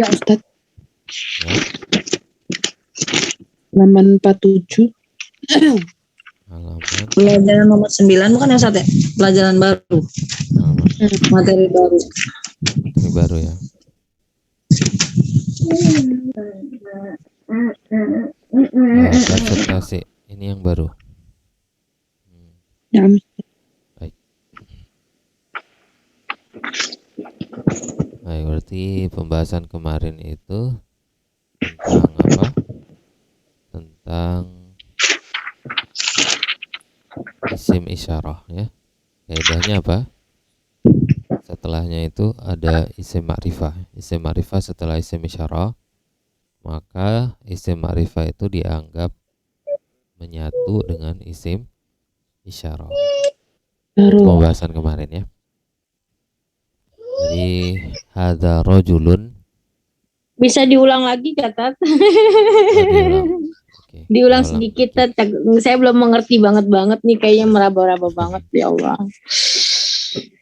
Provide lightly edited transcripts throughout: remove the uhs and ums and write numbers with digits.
Ya Ustadz. Ya. Halaman 47. Halaman Pelajaran nomor 9 bukan ya Ustadz ya? Pelajaran baru. Materi baru. materi baru ya. Konsentrasi. Ini yang baru. Ya. Baik. Baik, berarti pembahasan kemarin itu tentang apa? Tentang isim isyarah ya. Kaidahnya apa? Setelahnya itu ada isim ma'rifah. Isim ma'rifah setelah isim isyarah, maka isim ma'rifah itu dianggap menyatu dengan isim isyarah. Itu pembahasan kemarin ya. Jadi hadza rajulun. Bisa diulang lagi kata. Okay. Diulang sedikit. Saya belum mengerti banget nih, kayaknya meraba-raba banget ya Allah.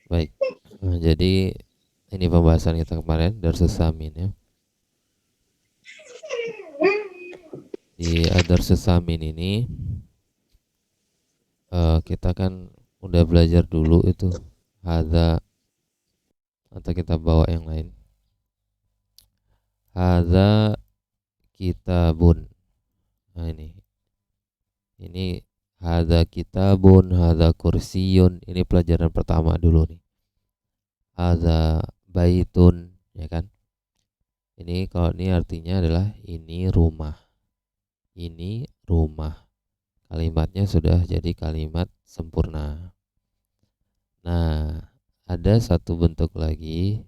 Baik. Nah, jadi ini pembahasan kita kemarin Darsus Samin ya. Di Darsus Samin ini kita kan udah belajar dulu itu hadza, atau kita bawa yang lain. Hadza kitabun. Nah ini hadza kitabun, hadza kursiyun. Ini pelajaran pertama dulu nih. Hadza baitun, ya kan? Ini kalau ini artinya adalah ini rumah. Ini rumah. Kalimatnya sudah jadi kalimat sempurna. Nah, ada satu bentuk lagi.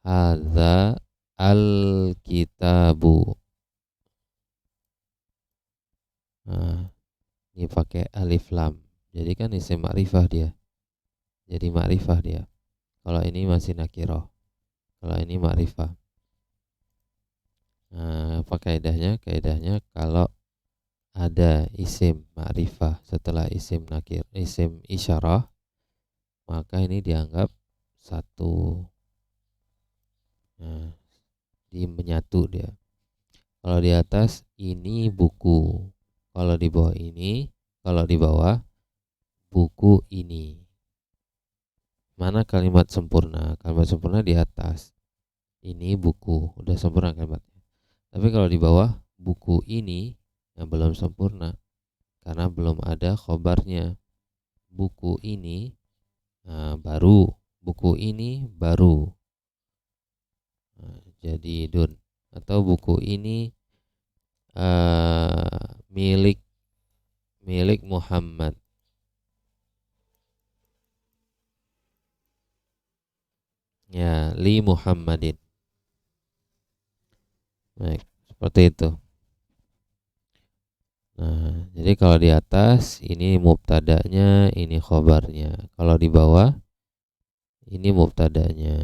Hadza al-kitabu. Nah, ini pakai alif lam. Jadi kan isim ma'rifah dia. Jadi ma'rifah dia. Kalau ini masih nakirah. Kalau ini ma'rifah. Nah, apa kaidahnya? Kaidahnya kalau ada isim ma'rifah setelah isim nakir, isim isyarah, maka ini dianggap satu. Nah, menyatu dia. Kalau di atas ini buku, kalau di bawah ini, kalau di bawah buku ini. Mana kalimat sempurna? Kalimat sempurna di atas. Ini buku, udah sempurna kalimatnya. Tapi kalau di bawah buku ini yang belum sempurna karena belum ada khobarnya. Buku ini baru, buku ini baru. Jadi dun. Atau buku ini milik Muhammad. Ya, li Muhammadin. Baik, seperti itu. Nah, jadi kalau di atas ini mubtada'nya, ini khobarnya. Kalau di bawah ini mubtada'nya.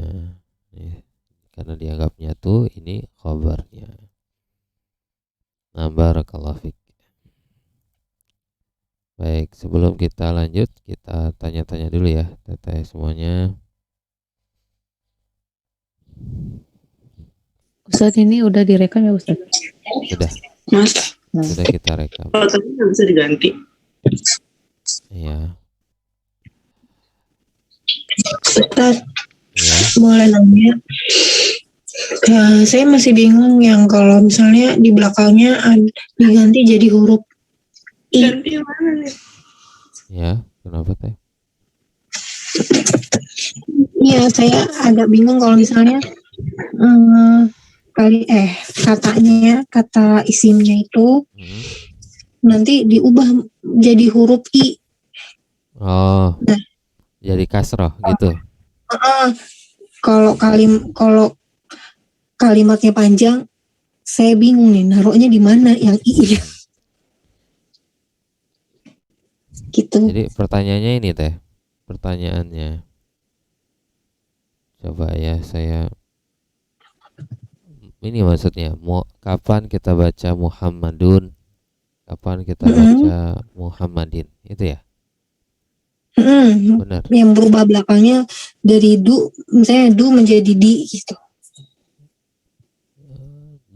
Karena dianggap nyatu, ini khobarnya. Nah, barakallahu fiik. Baik, sebelum kita lanjut, kita tanya-tanya dulu ya, teteh semuanya. Ustadz, ini udah direkam ya Ustadz? Sudah. Mas. Sudah kita rekam. Fotonya nggak bisa diganti. Iya. Ustadz, Ya. boleh nanya? Saya masih bingung yang kalau misalnya di belakangnya diganti jadi huruf I. Ganti mana nih? Ya, kenapa teh? Iya, saya agak bingung kalau misalnya katanya, kata isimnya itu nanti diubah jadi huruf I. Oh, nah, jadi kasroh gitu. Kalau kalimatnya panjang, saya bingung nih naruhnya di mana yang I. Gitu. Jadi pertanyaannya ini teh, pertanyaannya. Coba ya saya. Ini maksudnya, kapan kita baca Muhammadun, kapan kita baca Muhammadin, itu ya? Benar. Yang berubah belakangnya dari du, misalnya du menjadi di gitu.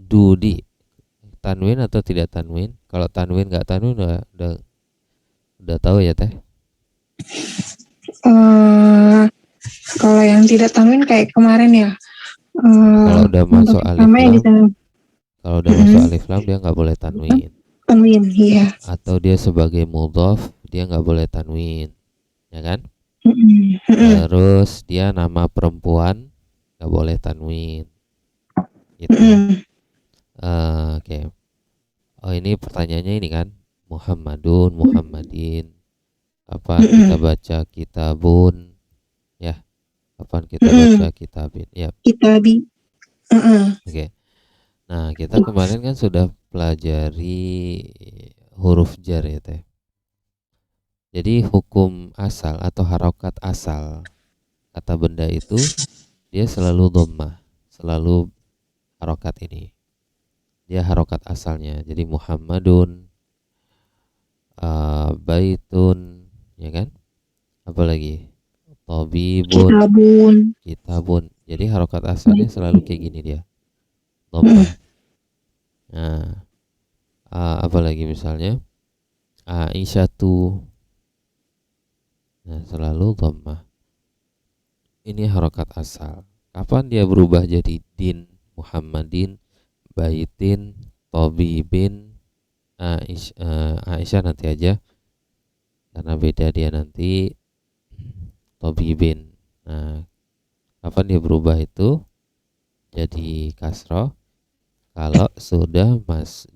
dudi tanwin atau tidak tanwin? Kalau tanwin nggak tanwin udah tahu ya teh. Kalau yang tidak tanwin kayak kemarin ya. Kalau udah masuk untuk alif pertama yang lam, ditanwin kalau udah masuk alif lam dia nggak boleh tanwin. tanwin, iya. Atau dia sebagai mudhof dia nggak boleh tanwin, ya kan? Mm-mm. Terus dia nama perempuan nggak boleh tanwin, gitu. Mm-mm. Oke. Oh ini pertanyaannya ini kan Muhammadun, Muhammadin. Kapan kita baca kitabun? Ya, kapan kita baca kitabin? Ya, Kitabi. oke. Nah, kita kemarin kan sudah pelajari huruf jar ya teh. Jadi hukum asal atau harokat asal kata benda itu dia selalu dhammah, selalu harokat ini. Dia harokat asalnya. Jadi Muhammadun, baitun, ya kan? Apalagi tabibun, Kitabun. kitabun. Jadi harokat asalnya selalu kayak gini dia, dhammah. Nah, apalagi misalnya Aisyatu, nah selalu dhammah. Ini harokat asal. Kapan dia berubah jadi din, Muhammadin, baitin, tabibin, Aisyah nanti aja karena beda dia nanti tabibin. Nah, kapan dia berubah itu jadi kasroh? Kalau sudah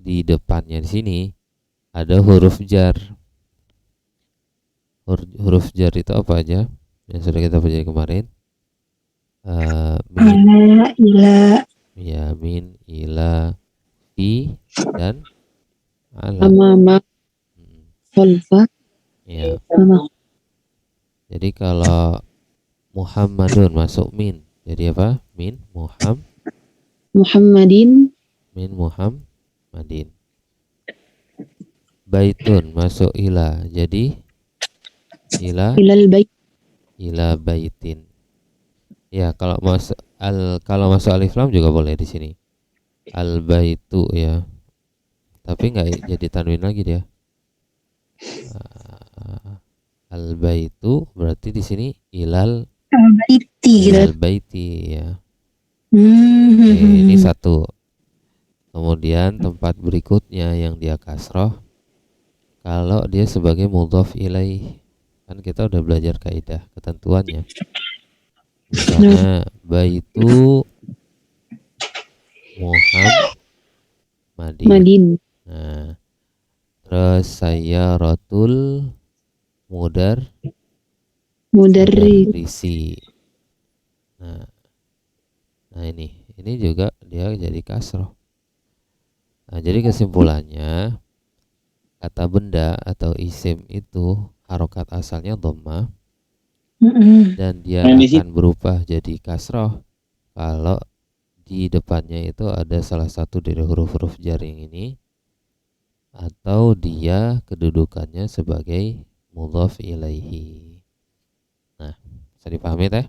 di depannya di sini ada huruf jar. Huruf jar itu apa aja? Yang sudah kita pelajari kemarin. Min, Ala, ila. ya min, ila, fi, dan ala. Amama, khalfa, Ya. sama. Jadi kalau Muhammadun masuk min, jadi apa? Min Muhammadin, Muhammadin. Baitun masuk ila, jadi ila ilal bait. baitin. Ya, kalau masuk alif lam juga boleh di sini. Al baitu ya. Tapi nggak jadi tanwin lagi dia. Al baitu berarti di sini ilal baiti ya. Oke, ini satu. Kemudian tempat berikutnya yang dia kasroh kalau dia sebagai mudhof ilaih. Kan kita udah belajar kaidah ketentuannya. Misalnya baitu Muhammadin. Madin, Nah, terus saya rotul mudarrisi. Nah, ini juga dia jadi kasroh. Nah, jadi kesimpulannya kata benda atau isim itu harokat asalnya dhammah dan dia akan berubah jadi kasroh kalau di depannya itu ada salah satu dari huruf-huruf jaring ini atau dia kedudukannya sebagai mudhof ilaihi. Nah, bisa dipahami teh?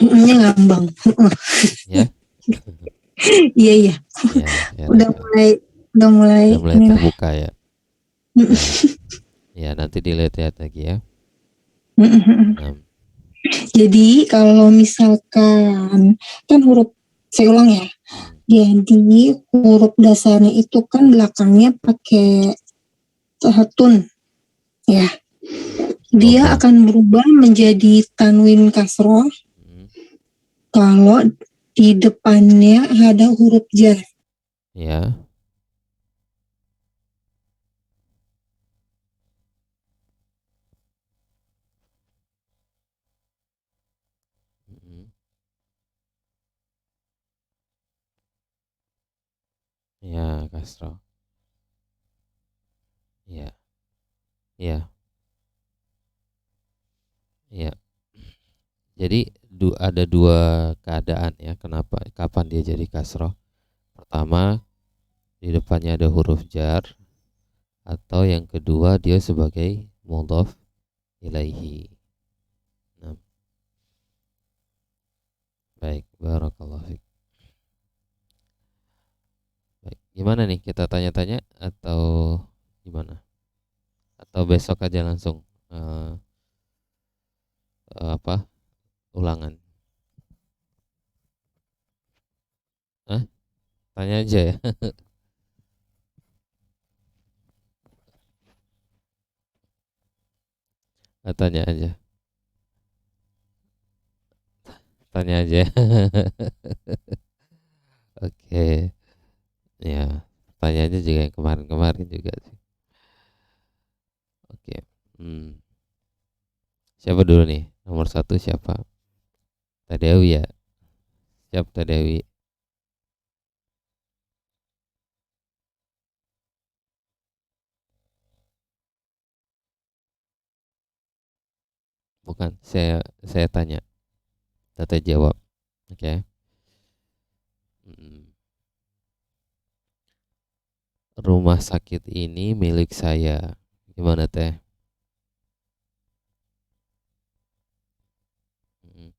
Ini ngambang. Ya. Iya, iya. Ya, Udah mulai inilah. terbuka ya. Ya, nanti dilihat lagi ya. Nah, Jadi kalau misalkan kan saya ulang ya. Jadi huruf dasarnya itu kan belakangnya pakai hatun, ya. Dia akan berubah menjadi tanwin kasroh kalau di depannya ada huruf jar. ya. Ya, kasroh. Ya. Ya. Ya. Jadi ada dua keadaan ya kapan dia jadi kasroh. Pertama, di depannya ada huruf jar, atau yang kedua dia sebagai mudhof ilaihi. Nah, Baik, barakallahu fiik. Baik, gimana nih, kita tanya-tanya atau gimana? Atau besok aja langsung apa? Ulangan. Tanya aja ya. Tanya aja. Tanya aja. Oke. Ya, tanya aja juga yang kemarin-kemarin juga sih. Oke. Siapa dulu nih? Nomor 1 siapa? Tadewi ya. Siap Tadewi. Bukan, saya tanya. Tete jawab. Oke. Rumah sakit ini milik saya. Gimana Teh? Mm,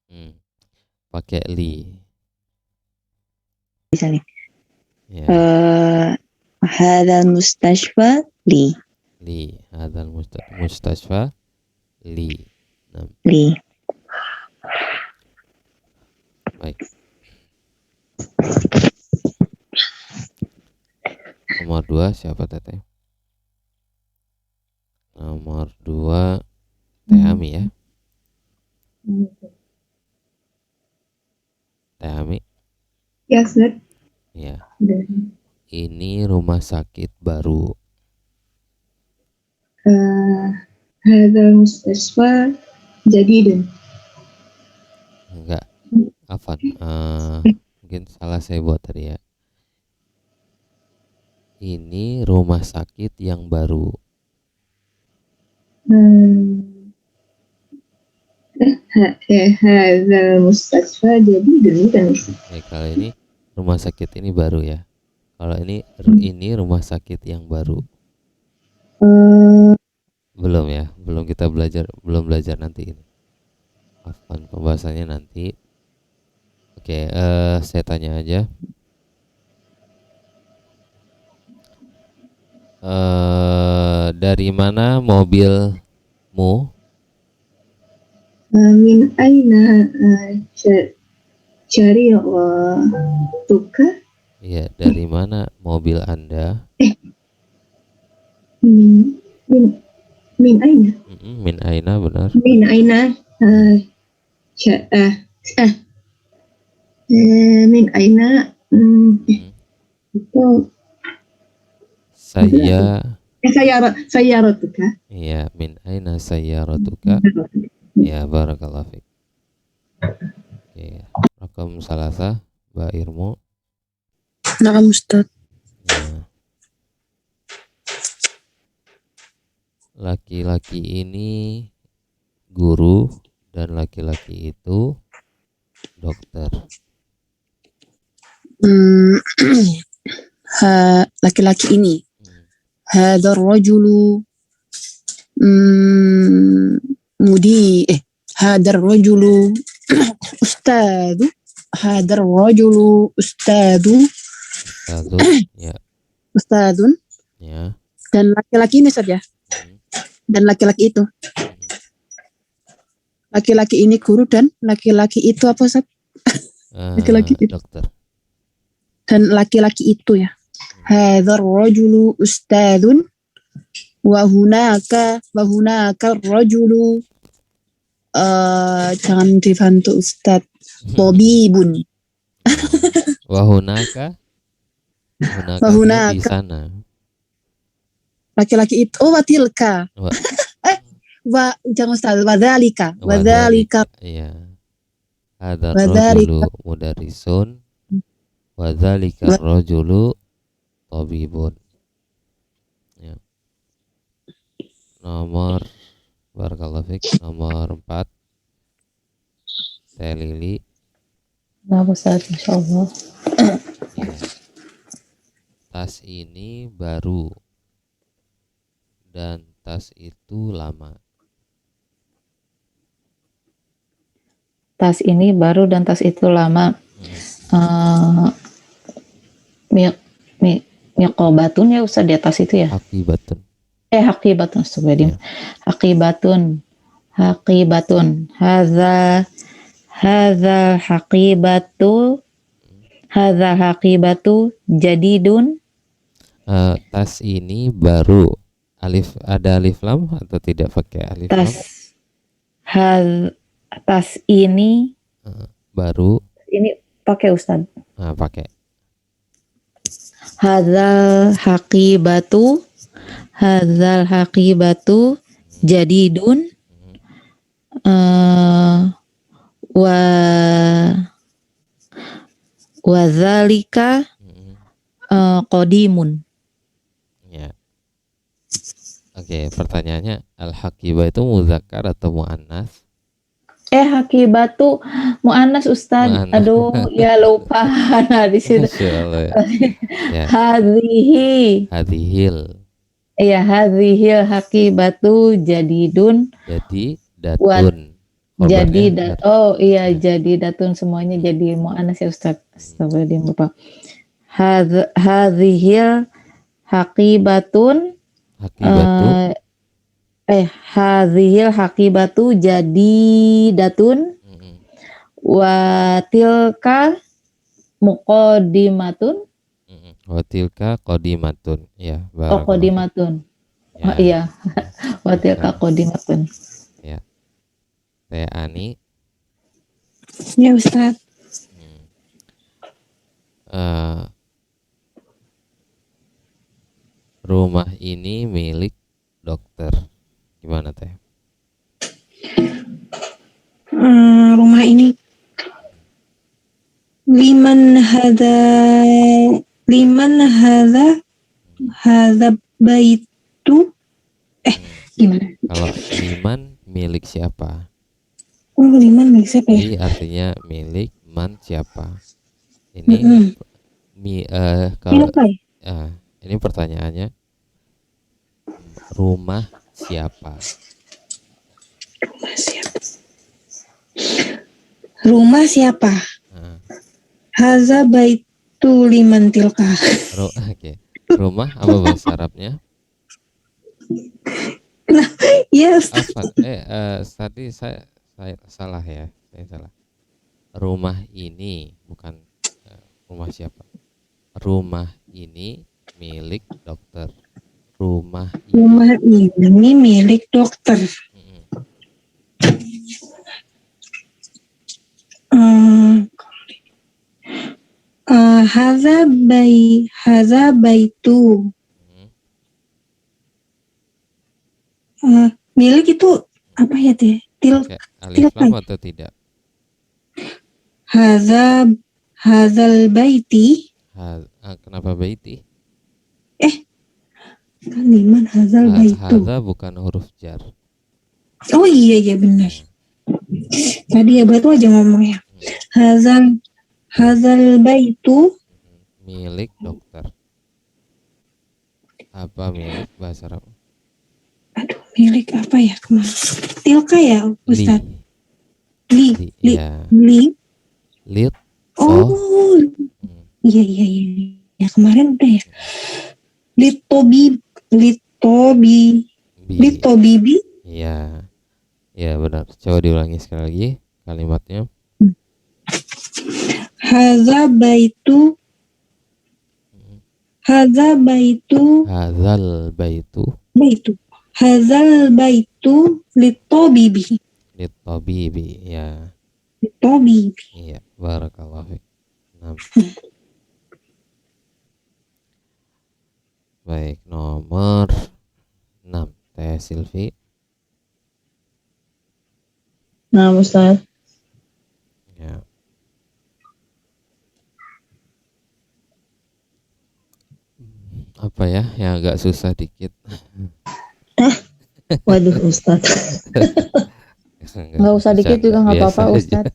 mm. Pakai li. Misalnya, Ya, هذا المستشفى لي. li. Hadal mustasfa li. Nah, لي. baik. Nomor 2 siapa Teteh? Nomor 2 Teh Ami ya. Teh Ami. Ya, Ustaz. Ya. Ini rumah sakit baru. Hadza mustasfa jadidun. Enggak. Afan. Mungkin salah saya buat tadi ya. Ini rumah sakit yang baru. Hadza mustasfa jadidun kan. Ya, kalau ini rumah sakit ini baru ya. Kalau ini rumah sakit yang baru. Belum ya, belum belajar nanti ini. Afan, pembahasannya nanti. Oke, saya tanya aja. Dari mana mobilmu? Min aina tuka? Ya, dari mana mobil Anda? Min aina? Min aina, benar. Min aina min aina itu sayaratuka. Iya, min aina sayyaratuka. Ya, barakallahu fiik. Oke, rakam salasa, Mbak Irmu. Na'am Ustaz. Ya. Laki-laki ini guru dan laki-laki itu dokter. Laki-laki ini. هذا الرجل هذا الرجل أستاذ. هذا الرجل أستاذ. Ya. أستاذ. Ya. Dan laki-laki ini saja. Dan laki-laki itu. Laki-laki ini guru dan laki-laki itu apa Ustaz? Laki-laki itu. Dokter. Dan laki-laki itu ya. Hadzal rajulu ustadzun wa hunaka rajulu jangan dibantu Ustaz. Tabibun. Wa hunaka di sana. Laki-laki itu watilka. Jangan Ustaz, wadzalika. Iya. Hadzal rajulu mudarrisun wa dzalika rajulu tabibun. Ya. Nomor barakallahu fiik, nomor 4 Teh Lili. Nah, Ustaz, insyaallah. Ya. Tas ini baru dan tas itu lama. tas ini baru dan tas itu lama. Miqobatun ya Ustaz, di atas itu ya. Haqibatun. Haqibatun, Ya. Haqibatun. Hadza haqibatu jadidun. Tas ini baru. Ada alif lam atau tidak pakai alif lam? Tas ini Baru. ini pakai Ustaz. Pakai. Hadzal haqibatu jadidun wa dzalika qadimun. Ya. Oke, pertanyaannya al-haqibah itu muzakkar atau muannas? Haqibatu muannas Ustaz. Muannas. Aduh, ya lupa. Nah, di situ. Masyaallah ya. Ya. Hadhil. Iya, hadhil haqibatu jadidun. Jadi datun. Jadi datun semuanya jadi muannas ya Ustaz. Astagfirullahaladzim lupa. Hadhil haqibatun. Hadhil haqibatu jadidatun wa tilka muqaddimatun. Wa tilka qadimatun. Ya, qadimatun. Ya. Iya. Wa tilka qadimatun. Ya. Teh Ani. Ya Ustaz. Rumah ini milik dokter. Gimana Teh? Rumah ini liman hadza baitu. Gimana? Kalau liman milik siapa? Liman milik siapa ya? Jadi artinya milik man siapa? Ini kalau ini pertanyaannya, rumah siapa? Rumah siapa? Hadza baitu liman tilka. Oke. Rumah apa bahasa Arabnya? Yes. Tadi saya salah ya. Saya salah. Rumah ini bukan rumah siapa? Rumah ini milik dokter. Rumah ini milik dokter. Hadza baitu. Milik itu apa ya Teh? Alif lam atau tidak? Hadzal baiti. Kenapa baiti? Kan liman hadzal baitu. Hadza bukan huruf jar. Oh iya benar. Tadi ya batu aja ngomongnya. Hadzal baitu milik dokter. Apa milik bahasa Arab? Aduh, milik apa ya kemarin? Tilka ya Ustaz? Li. Oh. Iya. Ya kemarin udah ya. Litobibi. Iya. Ya benar. Coba diulangi sekali lagi kalimatnya. Hadzal baitu litobibi. Ya. Litobibi. Iya, barakallahu fiik. Baik, nomor 6 Teh Silvi. Nah, Ustaz. Ya. Apa ya yang agak susah dikit? Waduh Ustaz. Nggak usah dikit juga nggak apa-apa Ustaz.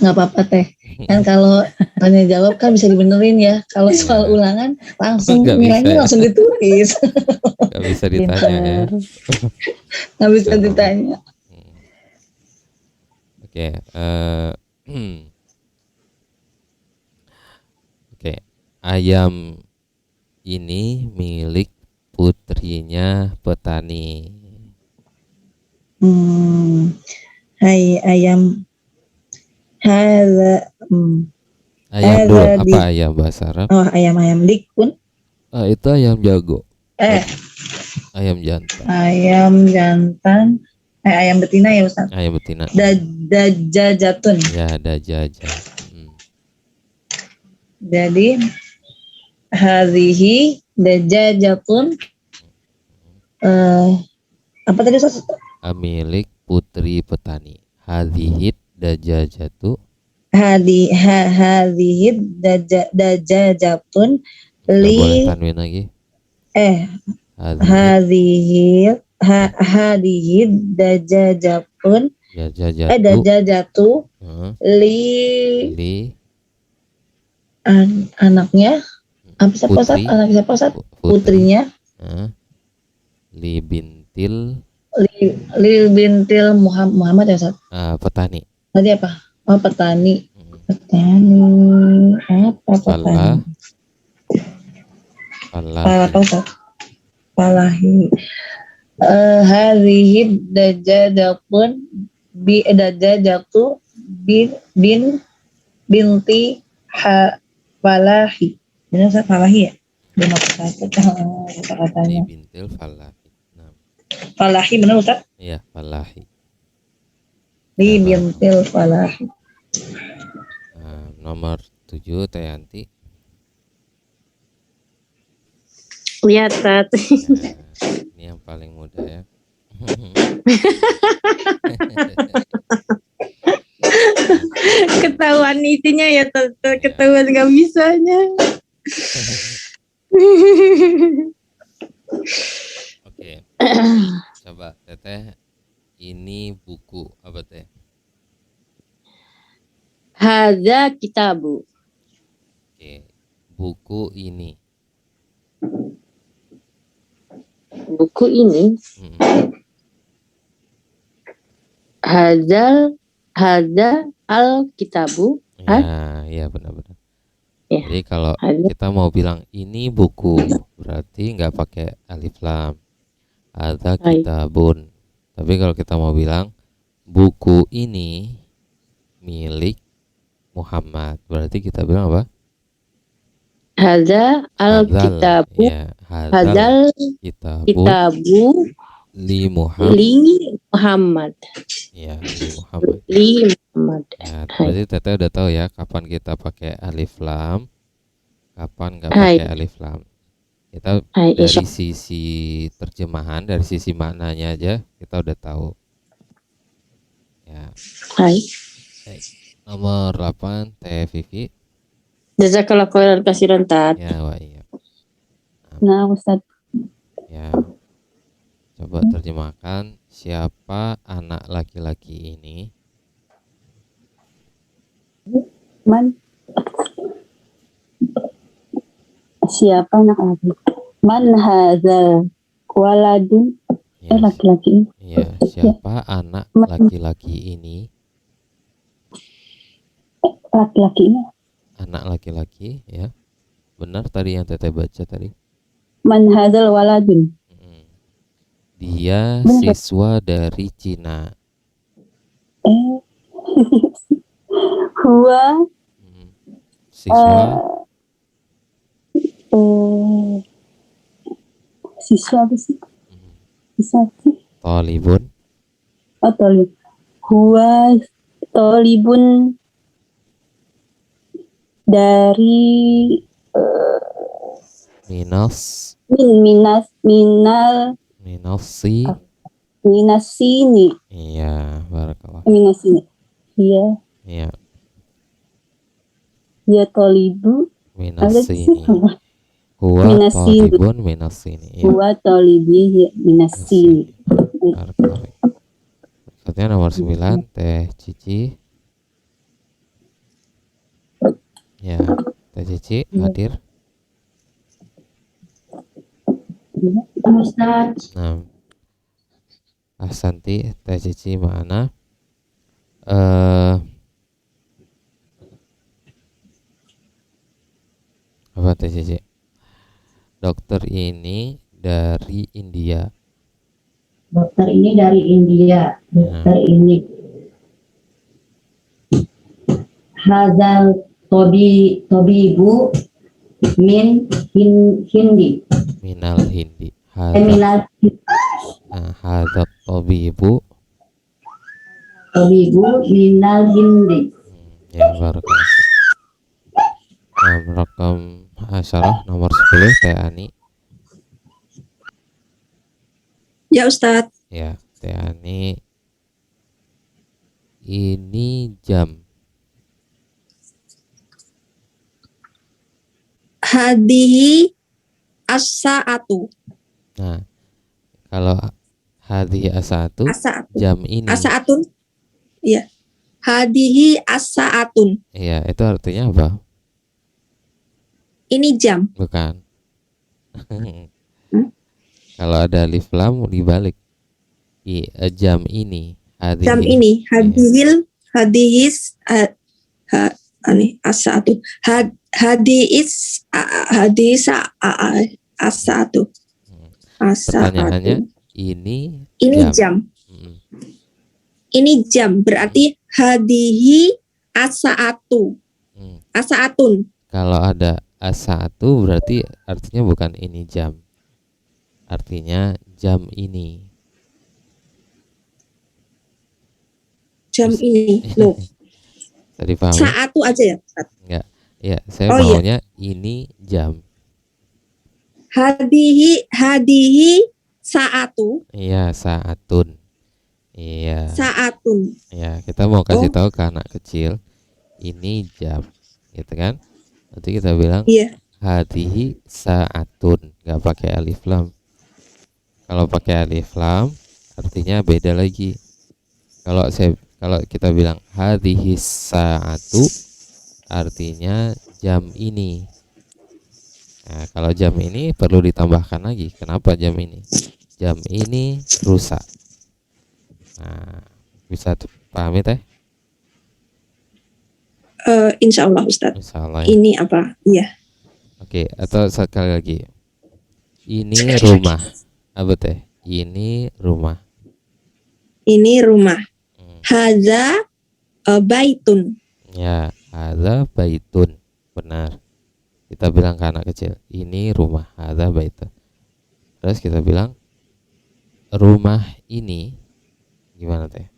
Nggak apa-apa Teh. Kan kalau tanya jawab kan bisa dibenerin ya. Kalau soal ulangan langsung nilainya langsung ditulis. Nggak bisa ditanya ya. Nggak bisa ditanya. Oke, Oke, oke. Ayam ini milik putrinya petani. Hai ayam. Hadza Ayam dulu, Hadza apa ayam bahasa Arab? ayam dikun. Itu ayam jago, Eh, ayam jantan, ayam jantan. Ayam betina ya Ustaz. ayam betina. Dajajatun. Ya, dajaja. Jadi hadhihi dajajatun apa tadi Ustaz? Milik putri petani. Hadhihid dajajatu. Hadhihi dajajatun Nggak boleh li tanwin lagi. hadhihi hadhihi dajajatun Dajajatu. dajajatu li anaknya apa siapa Ustaz? Anak siapa Ustaz? Putrinya li bintil Muhammad ya Ustaz? Petani. Tadi apa? Oh petani. Petani apa petani? Apa Ustaz? Falahi. Hadhihi dajajatun dajajatu binti Falahi. Benar Ustaz Falahi ya? Benar kata-katanya. Bintil Falahi. Falahi benar Ustaz? Iya, Falahi. Li bintil Falahi. Nomor 7 Teh Yanti. Lihat Tat. Ini yang paling mudah ya. Ketahuan isinya ya Tat. Ketahuan gak bisanya. Oke. Coba Teteh, ini buku apa Teh? Hadza kitabu. Oke. Buku ini. Buku ini. Hadza al kitabu. Ya benar-benar. Ya. Jadi kalau kita mau bilang ini buku, berarti nggak pakai alif lam. Hadza kitabun. Tapi kalau kita mau bilang buku ini milik Muhammad, berarti kita bilang apa? Hadza al kitabu. Ya, hadzal kitabu li Muhammad. Ya, li Muhammad. Ya, berarti Teteh udah tahu ya kapan kita pakai alif lam, kapan nggak pakai alif lam. Kita dari sisi terjemahan, dari sisi maknanya aja kita udah tahu. Ya. Nomor 8 Teh Vivi. Jazakallah khairan katsiran Tat. Ya, Wak, iya. Nah, Ustaz. Ya. Coba terjemahkan, siapa anak laki-laki ini? Siapa anak laki? Man hadzal waladun? Laki-laki. Iya, siapa anak laki-laki ini? Laki-laki ini. Anak laki-laki, ya. Benar tadi yang Teteh baca tadi. Man hadzal waladun. Dia siswa dari Cina. Huwa siswa siswa apa sih? Siswa apa sih? Tolibun. Tolib. Huwa tolibun dari minasini. Iya, barakallah. Minasini. Iya. Iya. Ya tolibu minasini. Huwa tolibun minasini. Ya. Huwa tolibi minasini. Barakallah. Berikutnya nomor 9 Teh Cici. Ya, Teh Cici hadir. Ustaz. Nah, Ahsanti, Teh Cici mana? eh apa teh Cici? Dokter ini dari India. Dokter ini dari India. Dokter ini. Hazal Tobibu min Hindi. Minal Hindi. Minal Hadza tabibu. Tobibu minal Hindi. Ya, barakallahu. Rakam asyarah nomor 10 Teh Ani. Ya Ustadz. Ya, Teh Ani. Ini jam. Hadihi as-sa'atu. Nah, kalau hadihi as-sa'atu, As-sa'atu. jam ini. As-sa'atun. Iya. Hadihi as-sa'atun. Iya, itu artinya apa? Ini jam. Bukan. Kalau ada alif lam dibalik. Jam ini. Hadihi. Jam ini. Hadihis as-sa'atu. Hadis as-sa'atu. Pertanyaannya, ini jam. Ini jam berarti hadihi as-sa'atu. As-sa'atun. Kalau ada as-sa'atu berarti artinya bukan ini jam. Artinya jam ini. Jam ini. Loh. Tadi paham? Sa'atu aja ya? Enggak. Ya, saya maunya ini jam. Hadihi sa'atu. Iya, sa'atun. Iya. Sa'atun. Ya, kita mau kasih tahu ke anak kecil ini jam, gitu kan? Nanti kita bilang hadihi sa'atun, nggak pakai alif lam. Kalau pakai alif lam artinya beda lagi. Kalau kita bilang hadihi sa'atu artinya jam ini. Nah, kalau jam ini perlu ditambahkan lagi. Kenapa jam ini? Jam ini rusak. Nah, bisa pahami Teh? Insya Allah Ustadz. Insya Allah, ya. Ini apa? Iya. Oke, atau sekali lagi. Ini rumah. Apa Teh? Ini rumah. Ini rumah. Hadza baitun. Ya, hadza baitun. Benar. Kita bilang ke anak kecil, ini rumah. Hadza baitun. Terus kita bilang rumah ini gimana Teh?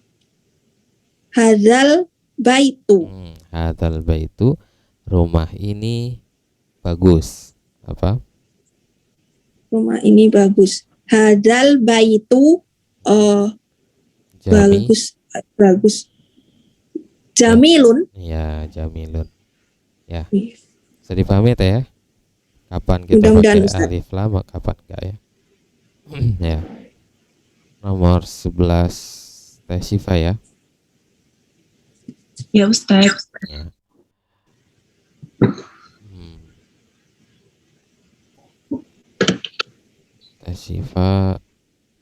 Hadzal baitu. Hadzal baitu, rumah ini bagus. Apa? Rumah ini bagus. Hadzal baitu bagus. Jamilun. Ya, jamilun. Ya. Bisa dipahami Teh ya? Kapan kita Mudah-mudahan, pakai alif lam, kapan enggak ya? Ya. Nomor 11 Teh Syifa ya. Ya Ustaz. Ya. Teh Syifa,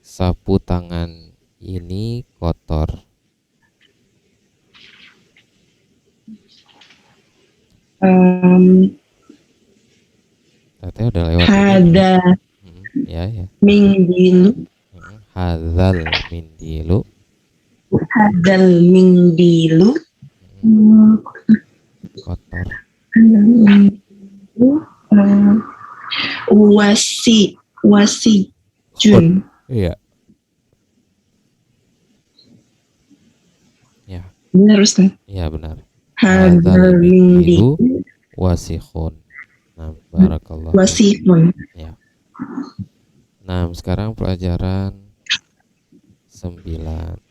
sapu tangan ini kotor. Teteh udah lewat. Hada ya. Mindilu. Hadzal mindilu. Hadzal mindilu. Kotor. Wasijun. Iya. Ya. Benar Ustaz. Iya benar. Hadzal mindilu wasihun. Nah, barakallah. wasihun. Ya. Nah, sekarang pelajaran 9.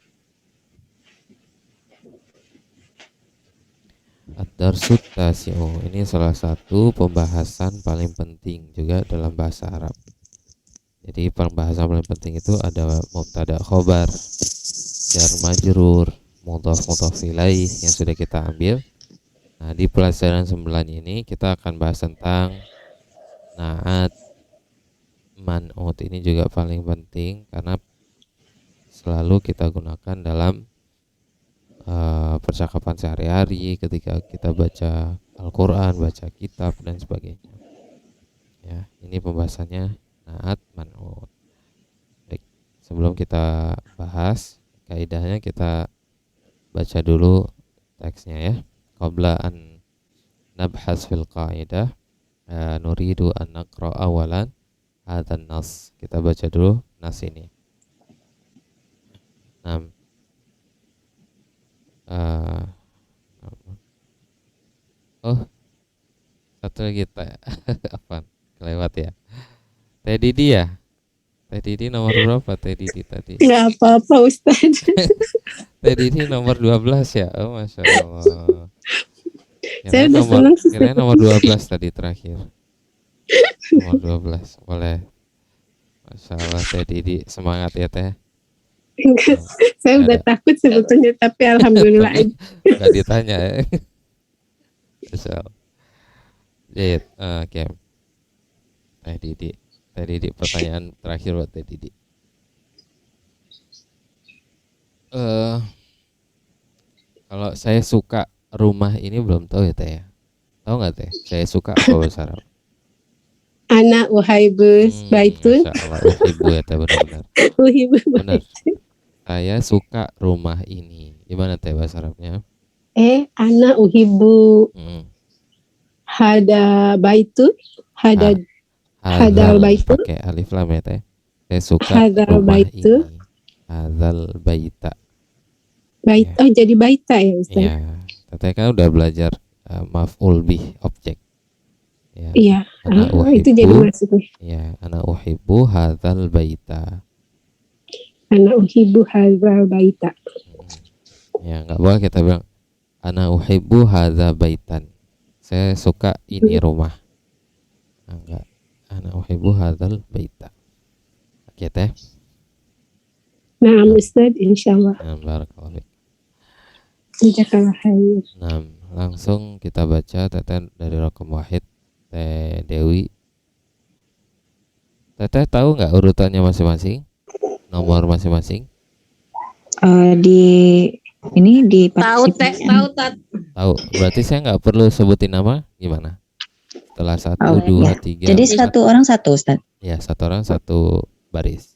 Ad-darsut tasi'u. Ini salah satu pembahasan paling penting juga dalam bahasa Arab. Jadi pembahasan paling penting itu ada mubtada khobar, jar majrur, mudhaf ilaih yang sudah kita ambil. Nah, di pelajaran 9 ini kita akan bahas tentang naat, man'ut. Ini juga paling penting karena selalu kita gunakan dalam percakapan sehari-hari ketika kita baca Al-Quran, baca kitab dan sebagainya. Ya, ini pembahasannya naat man'ut. Baik, sebelum kita bahas kaidahnya, kita baca dulu teksnya ya. Qabla an nabhas fil qaidah, nuridu an naqra awalan hadzal nas. Kita baca dulu nas ini. Satu lagi apa? Kelewat ya. Teh Didi ya? Teh Didi nomor berapa Teh Didi tadi? Nggak apa-apa Ustaz. Teh Didi nomor 12 ya? Oh Masya Allah. Saya udah senang sih. Kirain nomor 12 tadi terakhir. Nomor 12 boleh. Masya Allah Teh Didi, semangat ya Teh. Saya udah takut sebetulnya, tapi alhamdulillah. Gak ditanya ya. Masya Allah. Oke. Teh Didi, pertanyaan terakhir buat Teh Didi. Kalau saya suka rumah ini belum tahu ya Teh ya. Tahu nggak Teh? Saya suka apa bahasa Arab? Anak uhaibus baitun. Masya Allah, ibu ya Teh, benar-benar. Benar. Saya suka rumah ini. Gimana Teh bahasa Arabnya? Anak uhibu hada baitun, hada baitun. Pakai alif lam ya Teh. Saya suka Hadal rumah baitu. ini. Hadal baita. Bait, Ya. jadi baita ya Ustaz? Iya. Teteh kan udah belajar maf'ul bih, objek. Ya. Iya. Ana Itu jadi uhibbu. masuk. Ya, ana uhibbu hadzal baita. Anak uhibu hadzal baita. Ya, nggak boleh kita bilang ana uhibbu hadza baitan. Saya suka ini rumah. Enggak. Ana uhibbu hadzal baita. Oke, Teh. Nah, Ustaz, insyaallah. Nah, barakallahu fiik. Jazakallah khair. Nah, langsung kita baca Teteh dari Raqam Wahid, Teh Dewi. Teteh tahu nggak urutannya masing-masing? Nomor masing-masing? Di Tahu Teh, tahu Tat. Tahu. Berarti saya nggak perlu sebutin nama, gimana? Setelah 1, Oh, 2, ya. 3. Jadi satu orang satu Ustaz. Ya, satu orang satu baris.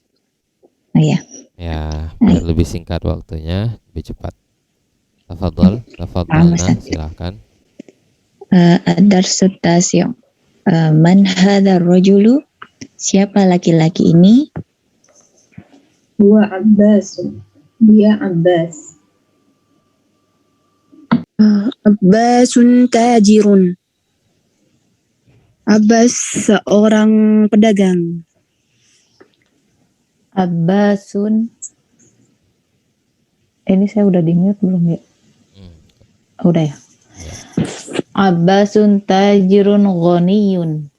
Oh, iya. Ya, biar lebih singkat waktunya, lebih cepat. Tafadhol, Ustaz. silahkan. Ad-darsu tasyi'. Man hadzal rajulu? Siapa laki-laki ini? Huwa Abbas. Dia Abbas. Abbasun tajirun. Abbas seorang pedagang. Abbasun. Ini saya udah di-mute belum ya? Udah ya. Abbasun tajirun ghaniyun.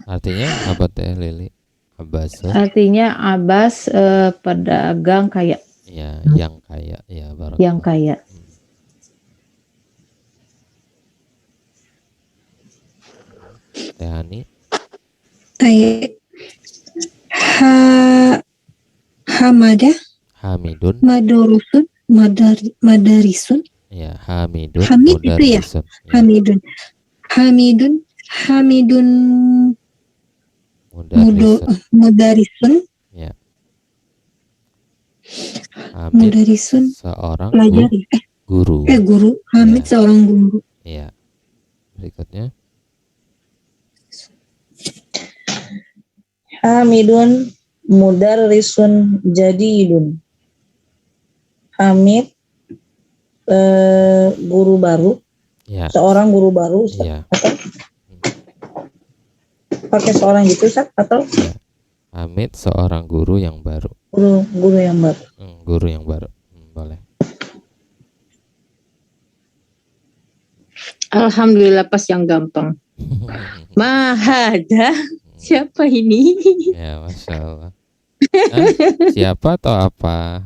Artinya apa Teh Lili? Abbas. Artinya Abbas pedagang kaya. Ya, yang kaya. Ya, barakallah. Yang kaya. Teh Hani. Hamada Hamidun. Madurusun Madarisun. Ya, Hamidun. Hamid itu ya? Mudarisun. Hamidun Mudarisun. Mudarisun. Ya. Hamid Mudarisun seorang pelajari. guru. Guru. Hamid Ya. seorang guru. Iya. Berikutnya. Hamidun mudarrisun jadidun. Hamid guru baru, Ya. seorang guru baru, Ustaz. Iya. Atau pakai seorang gitu Ustaz, atau Hamid seorang guru yang baru. guru yang baru. Guru yang baru. Boleh. Alhamdulillah pas yang gampang. Mahada. Siapa ini? Ya, Masya Allah. Siapa atau apa?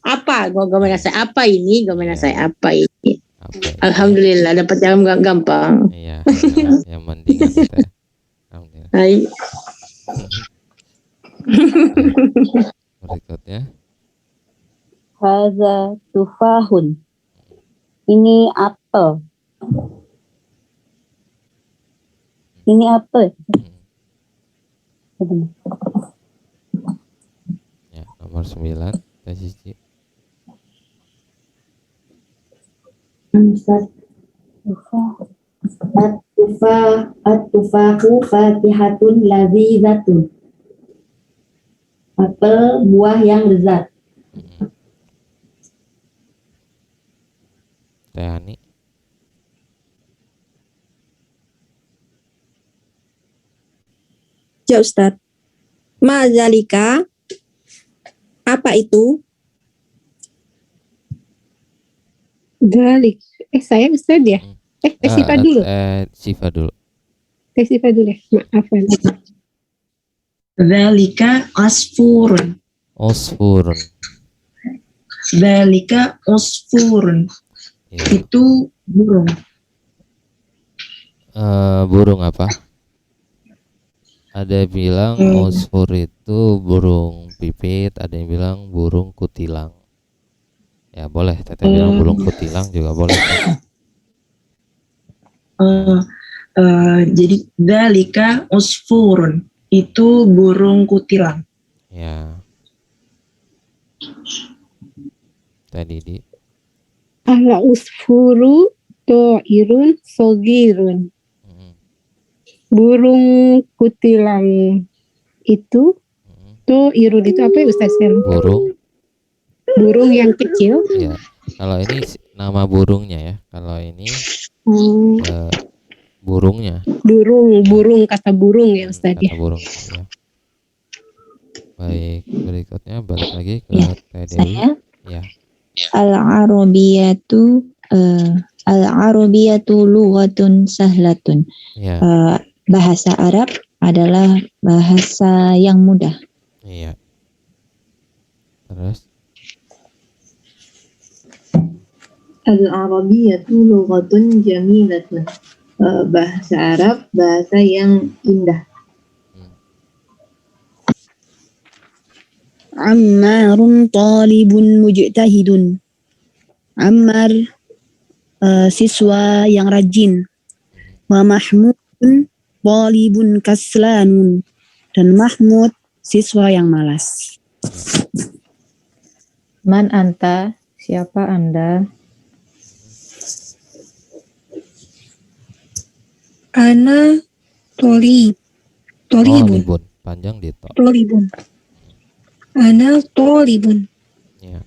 Apa? Gimana saya apa ini? Gimana Iya. saya apa ini? Apa ini? Alhamdulillah dapat yang gampang. Iya, yang mendingan kita. Alhamdulillah. Hai. Berikutnya. Hadza tufahun. Ini apel. Ini apel. Ya, nomor 9. Teh Cici. At-tufahu fatihatun lazizatun. Apel buah yang lezat. Teh Hani. Ya Ustadz. Mazalika, apa itu? Galik. Saya Ustaz ya? Teh Sifa dulu. Sifa dulu. Teh Sifa dulu ya. Maafan. Zalika asfurun. Osfurun. Zalika asfurun. Ya. Itu burung. Burung apa? Ada yang bilang osfur itu burung pipit, ada yang bilang burung kutilang. Ya boleh, Teteh bilang burung kutilang juga boleh. Jadi zalika asfurun. Itu burung kutilang. Ya. Tadi di Ala usfuru to'irun sogirun. Burung kutilang itu to'irun itu apa ya Ustaz? Burung yang kecil. Ya. Kalau ini nama burungnya ya. Kalau ini burungnya. Burung kata burung ya Ustaz Kata ya. burung. Ya. Baik, berikutnya balik lagi ke Teh Dewi. Saya Ya. Al-Arabiyatu lughatun sahlatun. Ya. Bahasa Arab adalah bahasa yang mudah. Iya. Terus Al-Arabiyatu lughatun jamilatun. Bahasa Arab bahasa yang indah. Ammarun talibun mujtahidun. Ammar siswa yang rajin. Wa Mahmudun talibun kaslanun. Dan Mahmud siswa yang malas. Man anta, siapa Anda? Ana tolibun. Tolibun, panjang di to. Tolibun. Ana tolibun. Ya.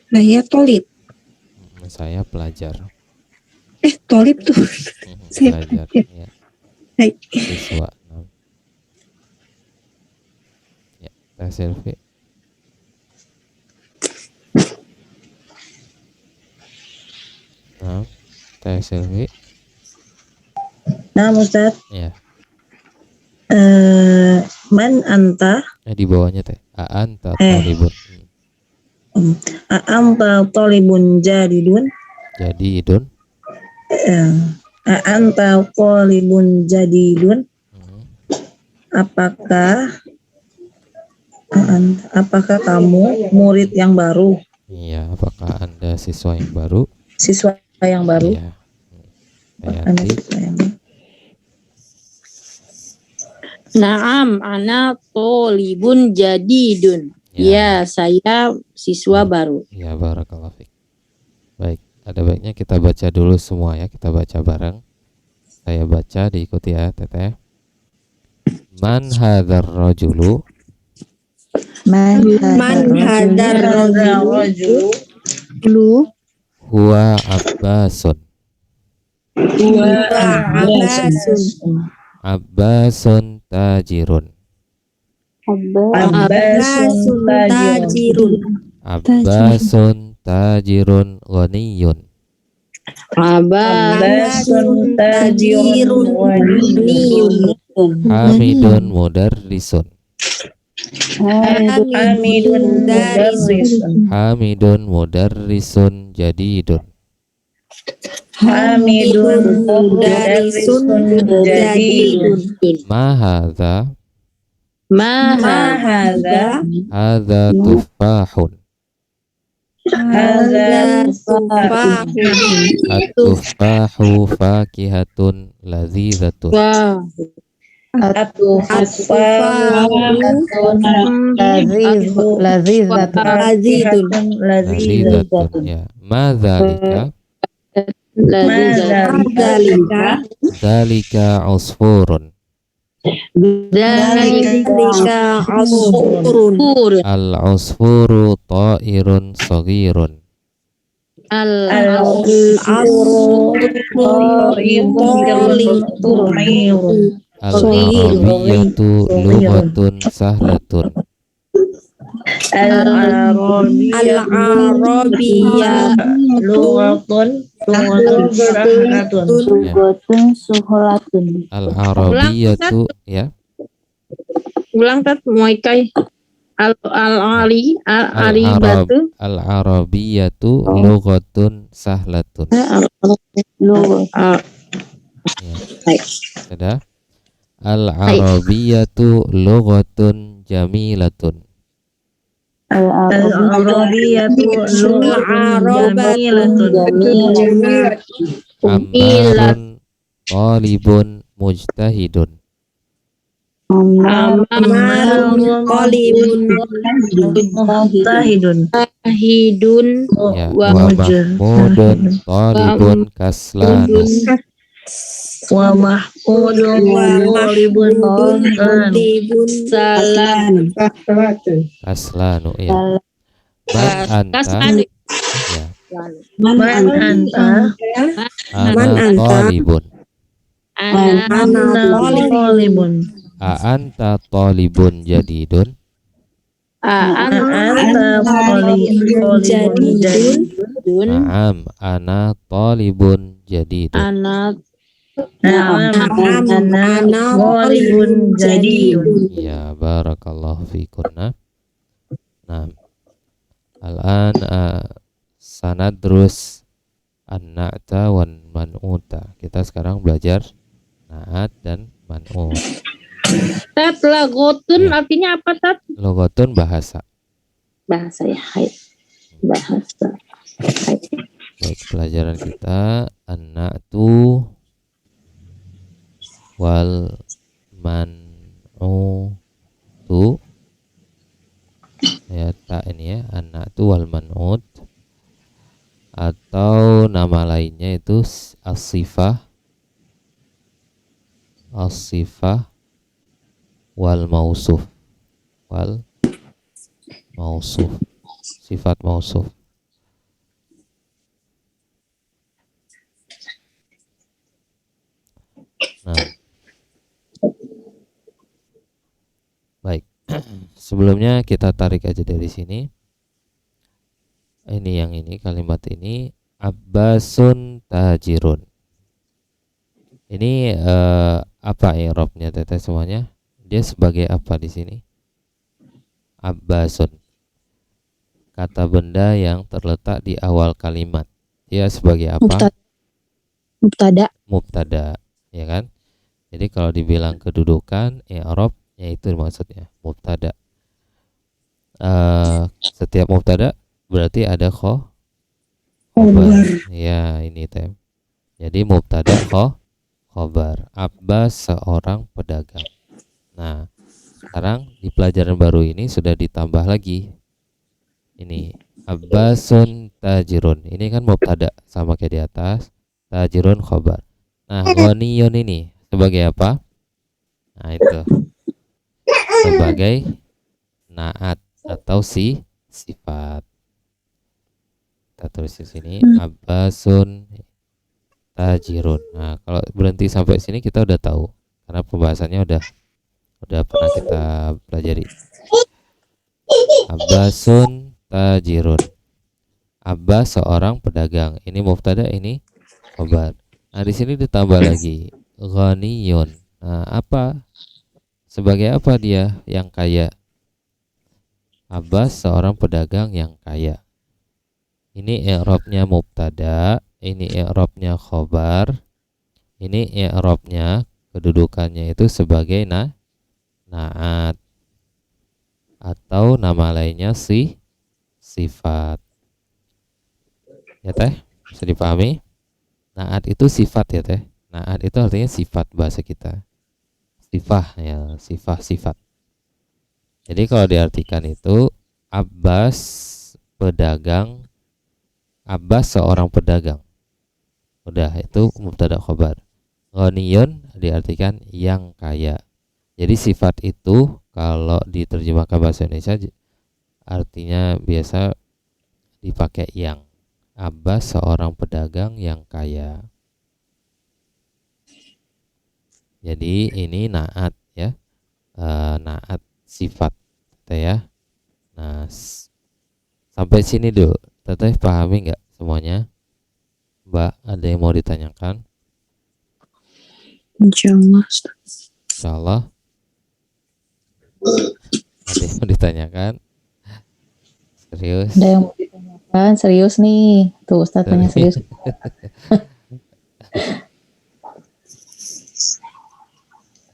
Saya tolib. Saya pelajar. Tolib tuh. Saya Pelajar. pelajar. Ya. Baik. Siswa. Ya, Teh Selvi. Nah, Teh Selvi. Nah, Ustaz. Ya. Man anta? Di bawahnya Teh. Anta tolibun. Anta tolibun jadidun. Jadi idun. Anta tolibun jadidun. Apakah kamu murid yang baru? Iya, apakah Anda siswa yang baru? Siswa yang baru. Iya. Anda siswa yang baru. Naam, ana tolibun jadidun. Ya, saya siswa baru. Ya, barakallahu fiik. Baik, ada baiknya kita baca dulu semua ya, kita baca bareng. Saya baca, diikuti ya, Teteh. Man hadzal rajulu? Man hadar rajulu. Huwa Abbasun. Abbasun tajirun. Abbasun tajirun ghaniyun. Abbasun tajirun ghaniyun. Hamidun mudarrisun. Hamidun mudarrisun jadidun. Hamidun mudarrisun jadidun. Ma hadza? Ma hadza Hadza tufahun. hadza At-tufahu fakihatun ladzidzatun. Wah. Lazizatun. Ladzidzatun ya. Madzalika? Dzalika usfurun. Dzalika usfurun. Al-usfuru ta'irun saghirun. Al-arabiyyatu lughatun sahlatun. Al-arabiyyatu ya. Ulang tat moikai. Al-aribatu. Al-arabiyyatu lughatun sahlatun. Ya. Sudah. Al-arabiyyatu lughatun jamilatun. Ammarun talibun mujtahidun. Hidun Ya, wa mahmudun talibun kaslanun. Kaslanu ya. Man anta ya. Ana talibun. A anta talibun jadidun. Naam, ana talibun jadidun. Ya, barakallahu fikunna. Nah, al-an sanadrus an-na'ta wan man'uta. Kita sekarang belajar na'at dan man'ut. Tat lagotun artinya apa tat? Logotun bahasa. Bahasa ya. Hai. Bahasa. Hai. Baik, pelajaran kita an-na'tu wal man'utu. Ya, tak ini ya, an-na'tu wal man'ut, atau nama lainnya itu as-sifah wal mausuf. Sifat mausuf. Nah, baik. Sebelumnya kita tarik aja dari sini. Ini kalimat ini Abbasun tajirun. Ini apa i'rabnya teteh semuanya? Dia sebagai apa di sini? Abbasun. Kata benda yang terletak di awal kalimat. Dia sebagai apa? Mubtada, ya kan? Jadi kalau dibilang kedudukan i'rabnya itu maksudnya mubtada. Setiap mubtada berarti ada khobar. Ya, ini tem. Jadi mubtada khobar. Abbas seorang pedagang. Nah, sekarang di pelajaran baru ini sudah ditambah lagi. Ini Abbasun tajirun. Ini kan mubtada sama kayak di atas. Tajirun khobar. Nah, ghaniyun ini sebagai apa? Nah, itu sebagai naat atau sifat. Kita tulis di sini Abbasun tajirun. Nah, kalau berhenti sampai sini kita udah tahu karena pembahasannya udah pernah kita pelajari. Abbasun tajirun. Abbas seorang pedagang. Ini mubtada, ini khabar. Nah, di sini ditambah lagi ghaniyun. Nah, apa? Sebagai apa dia yang kaya? Abbas seorang pedagang yang kaya. Ini i'rabnya mubtada, ini i'rabnya khabar, ini i'rabnya kedudukannya itu sebagai na'at. atau nama lainnya sifat. Ya teh, bisa dipahami? Naat itu sifat ya teh. Naat itu artinya sifat bahasa kita. Sifat ya, sifat. Jadi kalau diartikan itu Abbas pedagang, Abbas seorang pedagang. Udah, itu mubtada khabar. Ghaniyun diartikan yang kaya. Jadi sifat itu kalau diterjemahkan bahasa Indonesia artinya biasa dipakai yang. Abbas seorang pedagang yang kaya. Jadi ini naat ya. Naat sifat ya. Nah, sampai sini dulu. Teteh pahami nggak semuanya? Mbak, ada yang mau ditanyakan? Insyaallah. Insyaallah. Ada yang mau ditanyakan? Serius? Ada yang mau ditanyakan? Serius nih. Tuh Ustadz tanya serius.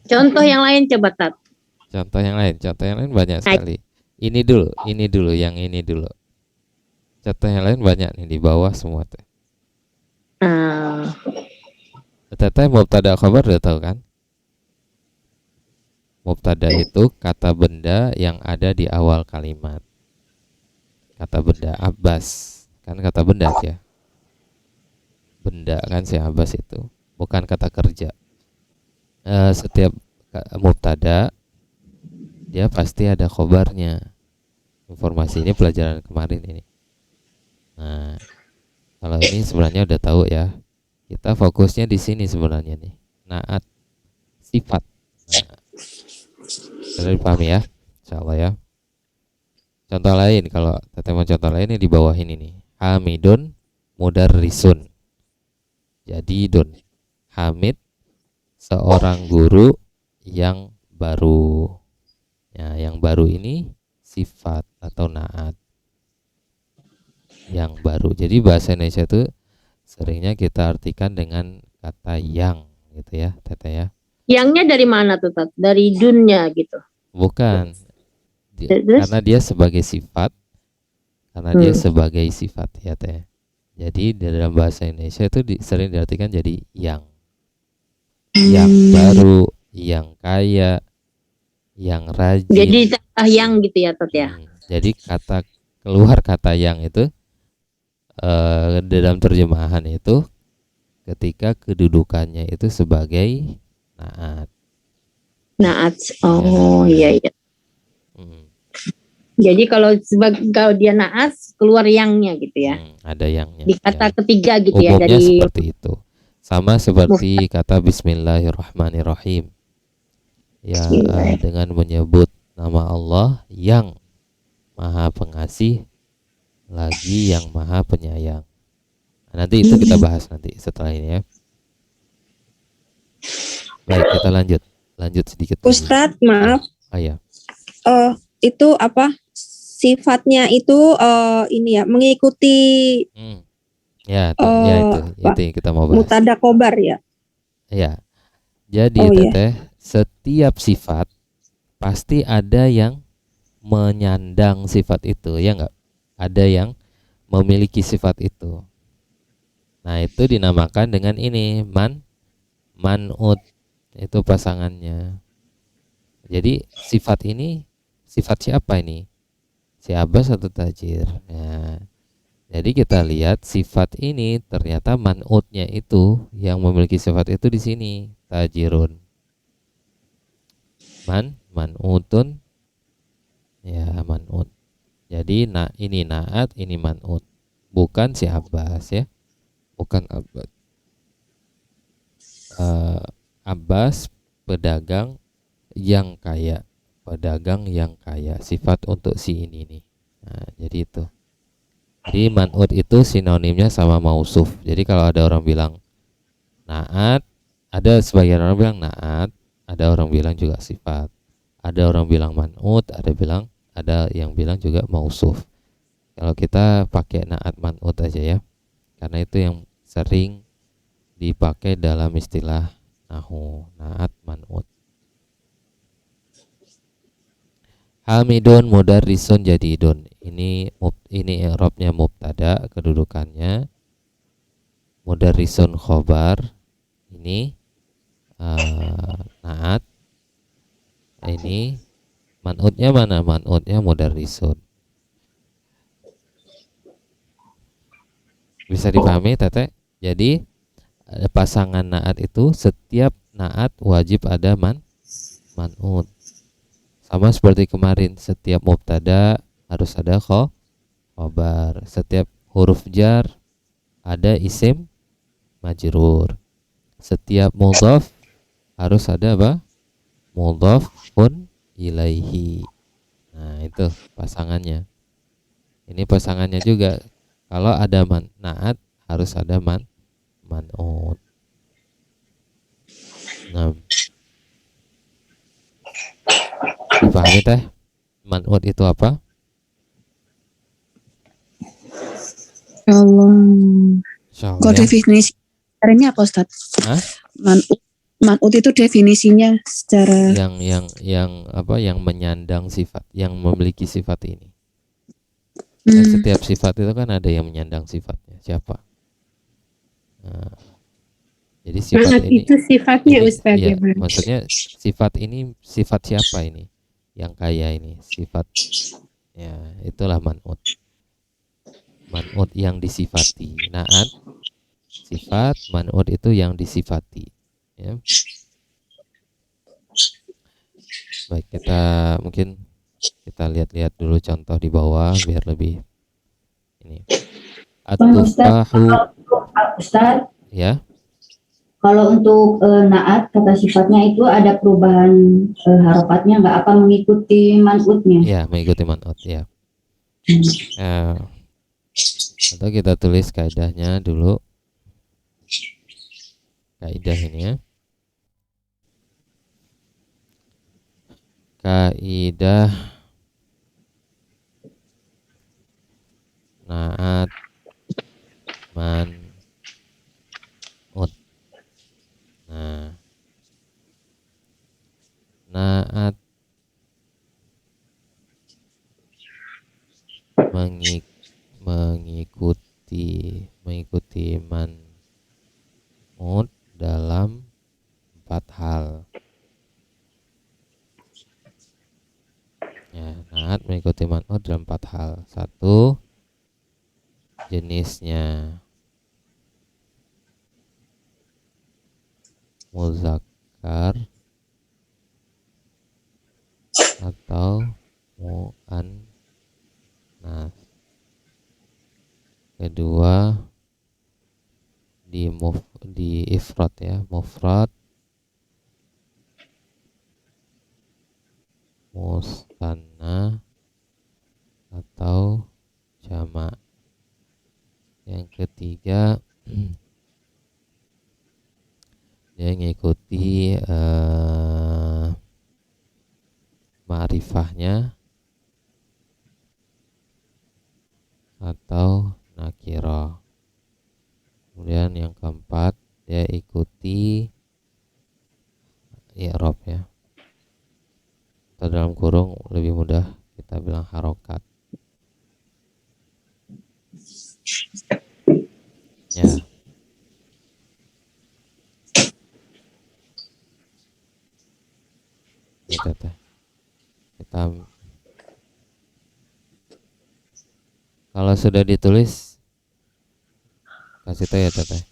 Contoh yang lain coba Tat. Contoh yang lain banyak sekali. Ini dulu, yang ini dulu. Contoh yang lain banyak nih di bawah semua teh. Teteh mubtada khabar udah tahu kan? Mubtada itu kata benda yang ada di awal kalimat. Kata benda Abbas kan kata benda ya. Benda kan si Abbas itu, bukan kata kerja. Setiap mubtada dia pasti ada khobarnya. Informasi ini pelajaran kemarin ini. Nah, kalau ini sebenarnya udah tahu ya. Kita fokusnya di sini sebenarnya nih. Naat sifat. Nah, sudah dipahami ya? Insyaallah ya. Contoh lain, kalau teteh mau contoh lain di bawah ini nih. Hamidun mudarrisun. Jadi Hamid seorang guru yang baru. Ya, yang baru ini sifat atau naat. Yang baru. Jadi bahasa Indonesia itu seringnya kita artikan dengan kata yang gitu ya, teteh ya. Yangnya dari mana tuh Tat? Dari dunnya gitu. Bukan. Karena dia sebagai sifat. Dia sebagai sifat ya teh. Jadi di dalam bahasa Indonesia itu sering diartikan jadi yang baru, yang kaya, yang rajin. Jadi yang gitu ya Tat ya. Jadi keluar kata yang itu dalam terjemahan itu ketika kedudukannya itu sebagai naat. Naat. Oh iya. Jadi kalau dia naas keluar yangnya gitu ya. Ada yangnya. Di kata ya. ketiga gitu Umumnya ya dari seperti itu. Sama seperti kata Bismillahirrahmanirrahim. Ya, dengan menyebut nama Allah yang Maha Pengasih lagi yang Maha Penyayang. Nah, nanti itu kita bahas nanti setelah ini ya. Baik, kita lanjut sedikit. Ustadz, maaf. Ya. Itu apa? Sifatnya itu ini ya, mengikuti ya itu yang kita mau bahas. Mubtada khobar ya. Ya. Jadi teteh, setiap sifat pasti ada yang menyandang sifat itu, ya enggak? Ada yang memiliki sifat itu. Nah, itu dinamakan dengan ini man'ut. Itu pasangannya. Jadi sifat ini sifat siapa ini? Si Abbas atau Tajir? Ya. Jadi kita lihat sifat ini ternyata man'utnya itu yang memiliki sifat itu di sini, Tajirun. Man'utun. Ya, man'ut. Jadi ini naat, ini man'ut. Bukan si Abbas ya. Bukan Abbas. Abbas pedagang yang kaya. Pedagang yang kaya. Sifat untuk si ini nih. Nah, jadi itu. Jadi man'ut itu sinonimnya sama mausuf. Jadi kalau ada orang bilang naat, ada sebagian orang bilang naat, ada orang bilang juga sifat. Ada orang bilang man'ut, ada yang bilang juga mausuf. Kalau kita pakai naat man'ut aja ya. Karena itu yang sering dipakai dalam istilah nahwu, naat man'ut. Hamidun mudarrisun jadidun. Ini i'rabnya mubtada kedudukannya. Mudarrisun khobar. Ini naat. Ini man'utnya mana? Man'utnya mudarrisun. Bisa dipahami Tete? Jadi pasangan naat itu setiap naat wajib ada man'ut. Sama seperti kemarin, setiap mubtada harus ada khobar. Setiap huruf jar ada isim majrur. Setiap mudhaf harus ada apa? Mudhafun ilaihi. Nah, itu pasangannya. Ini pasangannya juga. Kalau ada naat harus ada man'ut. Nah, dipahami teh? Man'ut itu apa? Allah. Insyaallah Kok ya. definisi ini apa Ustaz? Hah? Man'ut itu definisinya secara Yang menyandang sifat, yang memiliki sifat ini. Dan setiap sifat itu kan ada yang menyandang sifatnya. Siapa? Nah, jadi sifat ini itu sifatnya Ustaz ya, ya, Bang. maksudnya sifat ini sifat siapa ini? Yang kaya ini sifat, ya itulah man'ut. Man'ut yang disifati. Naat sifat, man'ut itu yang disifati. Ya. Baik, kita lihat-lihat dulu contoh di bawah biar lebih ini. Bang Ustaz, At-tufahu, Ustaz, ya. kalau untuk naat kata sifatnya itu ada perubahan harokatnya nggak, apa mengikuti man'utnya? Ya, mengikuti man'ut ya. Atau kita tulis kaidahnya dulu. Kaidah ini ya. Kaidah naat man'ut. Nah, naat mengikuti man'ut dalam 4 hal. Ya, naat mengikuti man'ut dalam 4 hal. 1, jenisnya muzakkar atau muannas. Kedua, di ifrad ya, mufrad, musanna atau jamak. Yang ketiga, dia ngikuti ma'rifahnya atau nakirah. Kemudian yang keempat, dia ikuti i'rab ya. Atau dalam kurung lebih mudah kita bilang harokat. Ya. Gitu teh. Kalau sudah ditulis kasih tahu ya Teteh.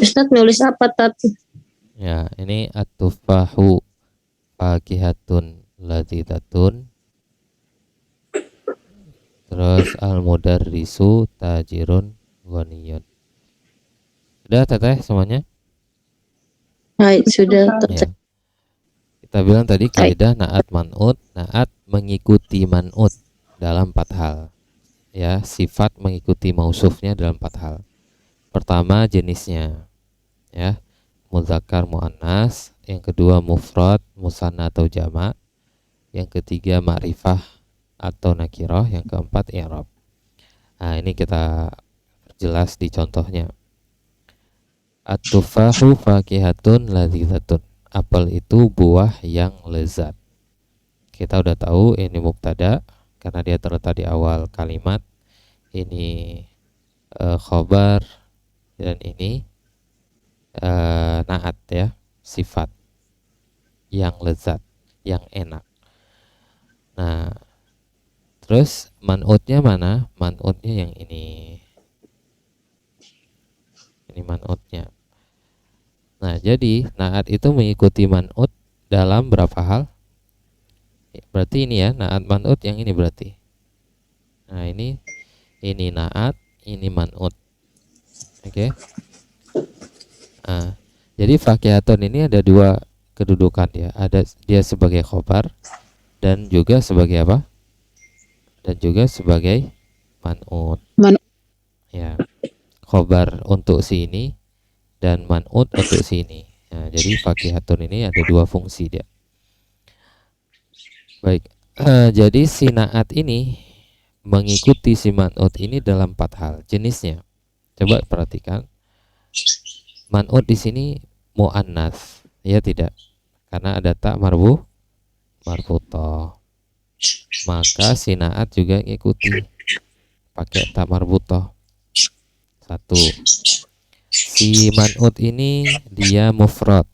Ustadz nulis apa tadi? Ya, ini at-tufahu fakihatun ladzidatun. Terus al-mudarrisu tajirun ghaniyun. Sudah Teteh semuanya? Baik, sudah. Ya. Kita bilang tadi kaidah naat man'ut, naat mengikuti man'ut dalam 4 hal. Ya, sifat mengikuti mausufnya dalam 4 hal. Pertama jenisnya. Ya, muzakkar muannas, yang kedua mufrad, musanna atau jamak, yang ketiga ma'rifah atau nakirah, yang keempat i'rab. Nah, ini kita jelas di contohnya. At-tufahu fakihatun ladzidatun. Apel itu buah yang lezat. Kita udah tahu ini mubtada karena dia terletak di awal kalimat. Ini khobar dan ini naat ya, sifat yang lezat, yang enak. Nah, terus man'utnya mana? Man'utnya yang ini. Ini man'utnya. Nah, jadi naat itu mengikuti man'ut dalam berapa hal? Berarti ini ya, naat man'ut yang ini berarti. Nah, ini naat, ini man'ut. Oke. Nah, jadi fakihatun ini ada 2 kedudukan ya. Ada dia sebagai khobar dan juga sebagai apa? Dan juga sebagai man'ut. Ya. Khobar untuk si ini dan man'ut untuk si ini. Nah, jadi fakihatun ini ada 2 fungsi dia. Baik. Jadi si naat ini mengikuti si man'ut ini dalam 4 hal jenisnya. Coba perhatikan. Man'ut di sini muannas, ya tidak? Karena ada tak marbutoh. Maka si naat juga ngikuti pakai tak marbutoh. 1. Si man'ut ini dia mufrad,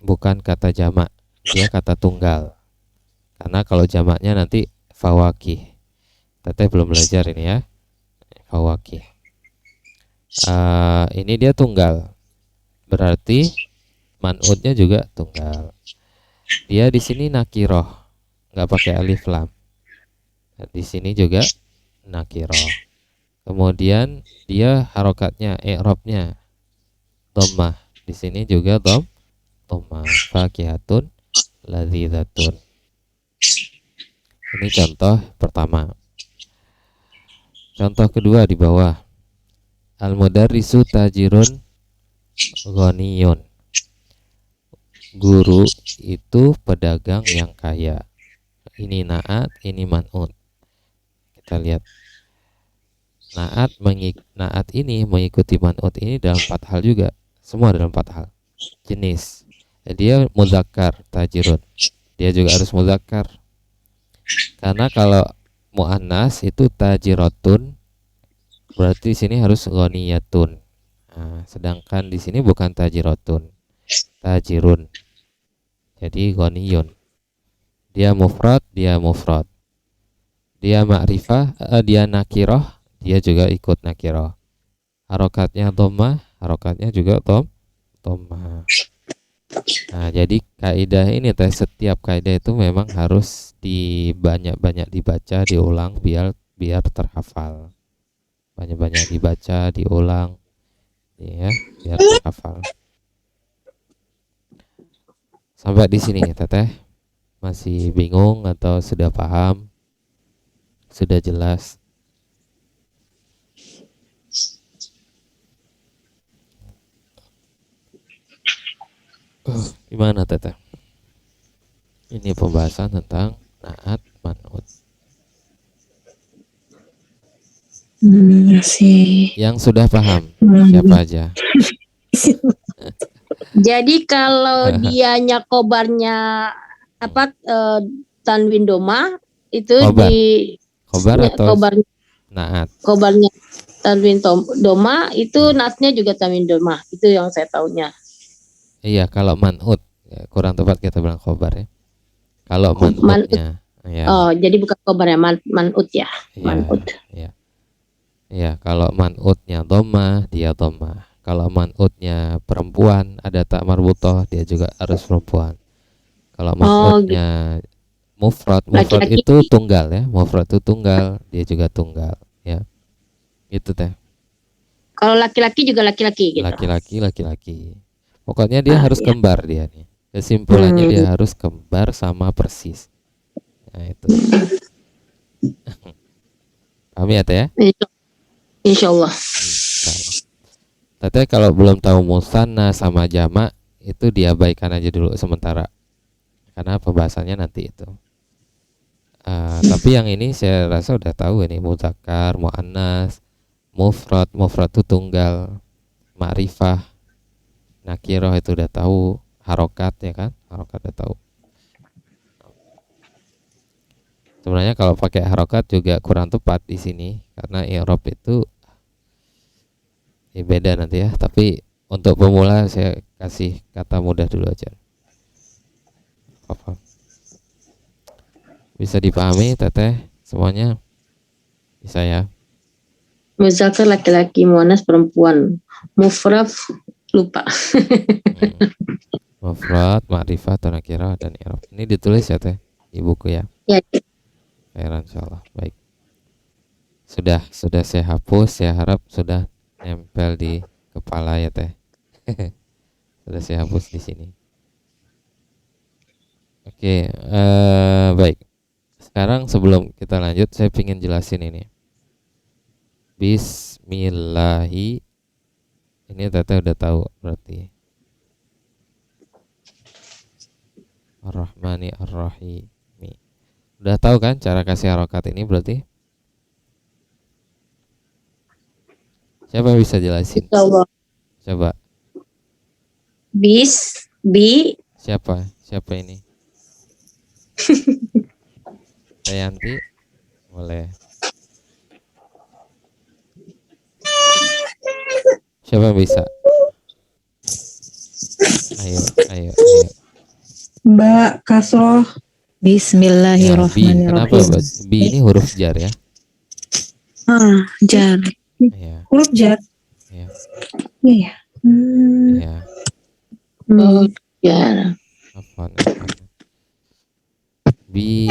bukan kata jamak, dia kata tunggal. Karena kalau jamaknya nanti fawakih. Teteh belum belajar ini ya, fawakih. Ini dia tunggal, berarti man'utnya juga tunggal. Dia di sini nakiroh, nggak pakai alif lam. Di sini juga nakiroh. Kemudian dia harokatnya, i'rabnya dhammah. Di sini juga dhammah. Fakihatun ladzidatun. Ini contoh pertama. Contoh kedua di bawah. Al-mudarrisu tajirun ghaniyun. Guru itu pedagang yang kaya. Ini naat, ini man'ut. Kita lihat. Naat ini mengikuti man'ut ini dalam 4 hal juga. Semua dalam 4 hal. Jenis. Dia muzakkar tajirun. Dia juga harus muzakkar. Karena kalau muannas itu tajiratun, berarti sini harus ghaniyatun. Nah, sedangkan di sini bukan tajiratun, tajirun. Jadi ghaniyun. Dia mufrad, dia mufrad. Dia ma'rifah, dia nakirah, dia juga ikut nakirah. Harokatnya dhammah, harokatnya juga dhammah. Nah, jadi kaidah ini setiap kaidah itu memang harus banyak-banyak dibaca, diulang biar terhafal. Banyak-banyak dibaca, diulang ya, biar terhafal. Sampai di sini Teteh masih bingung atau sudah paham? Sudah jelas? Gimana Teteh? Ini pembahasan tentang naat man'ut. Yang sudah paham siapa aja? Jadi kalau dianya kobarnya apa tanwin doma itu Khobar. di Khobar atau kobarnya naat? Kobarnya tanwin doma itu naatnya juga tanwin doma. Itu yang saya taunya. Iya, kalau man'ut ya, kurang tepat kita bilang khobar ya. Kalau man'utnya ya. Oh, jadi bukan kobarnya man'ut ya. Iya, Man'ut. iya. Iya, kalau man'utnya dhammah, dia dhammah. Kalau man'utnya perempuan, ada tak marbutoh, dia juga harus perempuan. Kalau man'utnya mufrad Laki-laki. itu tunggal ya, mufrad itu tunggal, dia juga tunggal ya. Itu teh. Kalau laki-laki juga laki-laki gitu. Laki-laki. Pokoknya dia harus kembar dia nih. Kesimpulannya dia harus kembar sama persis. Nah itu. Paham ya teh ya? Insya Allah. Teteh kalau belum tahu musanna sama jamak itu diabaikan aja dulu sementara. Karena pembahasannya nanti itu. Tapi yang ini saya rasa udah tahu ini muzakkar, muannas, mufrad itu tunggal, ma'rifah, nakirah itu udah tahu, harokat ya kan? Harokat udah tahu. Sebenarnya kalau pakai harokat juga kurang tepat di sini karena i'rab itu beda nanti ya. Tapi untuk pemula saya kasih kata mudah dulu aja. Apa? Bisa dipahami teteh semuanya? Bisa ya? Muzakkar laki-laki, muannas perempuan, mufrad lupa. Mufrad, ma'rifah, atau nakirah dan i'rab. Ini ditulis ya teh di buku ya? Ya. Insyaallah. Baik. Sudah saya hapus, saya harap sudah nempel di kepala ya teh. Sudah saya hapus di sini. Oke, baik. Sekarang sebelum kita lanjut, saya ingin jelasin ini. Bismillahi. Ini teteh udah tahu berarti. Ar-Rahmani Ar-Rahimi. Udah tahu kan cara kasih harokat ini berarti? Siapa yang bisa jelasin? Coba. Bi. Siapa ini? Sayanti, boleh. Siapa yang bisa? Ayo. Mbak Kasroh. Bismillahirrahmanirrahim. Kenapa bi ini huruf jar ya? Jar. Iya. Huruf jar. Iya. Iya. Iya. Ya. Apa? Bi.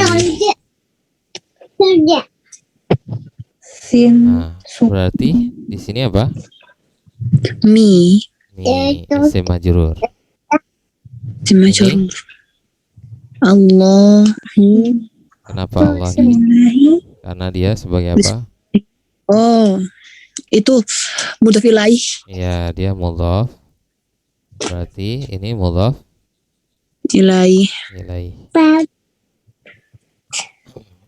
Sin. Nah, berarti di sini apa? Mi. Isim majrur. Isim majrur. Allah. Kenapa Allah? Karena dia sebagai apa? Oh, itu mudhaf ilaih. Iya, dia mudhaf. Berarti ini mudhaf Ilaih.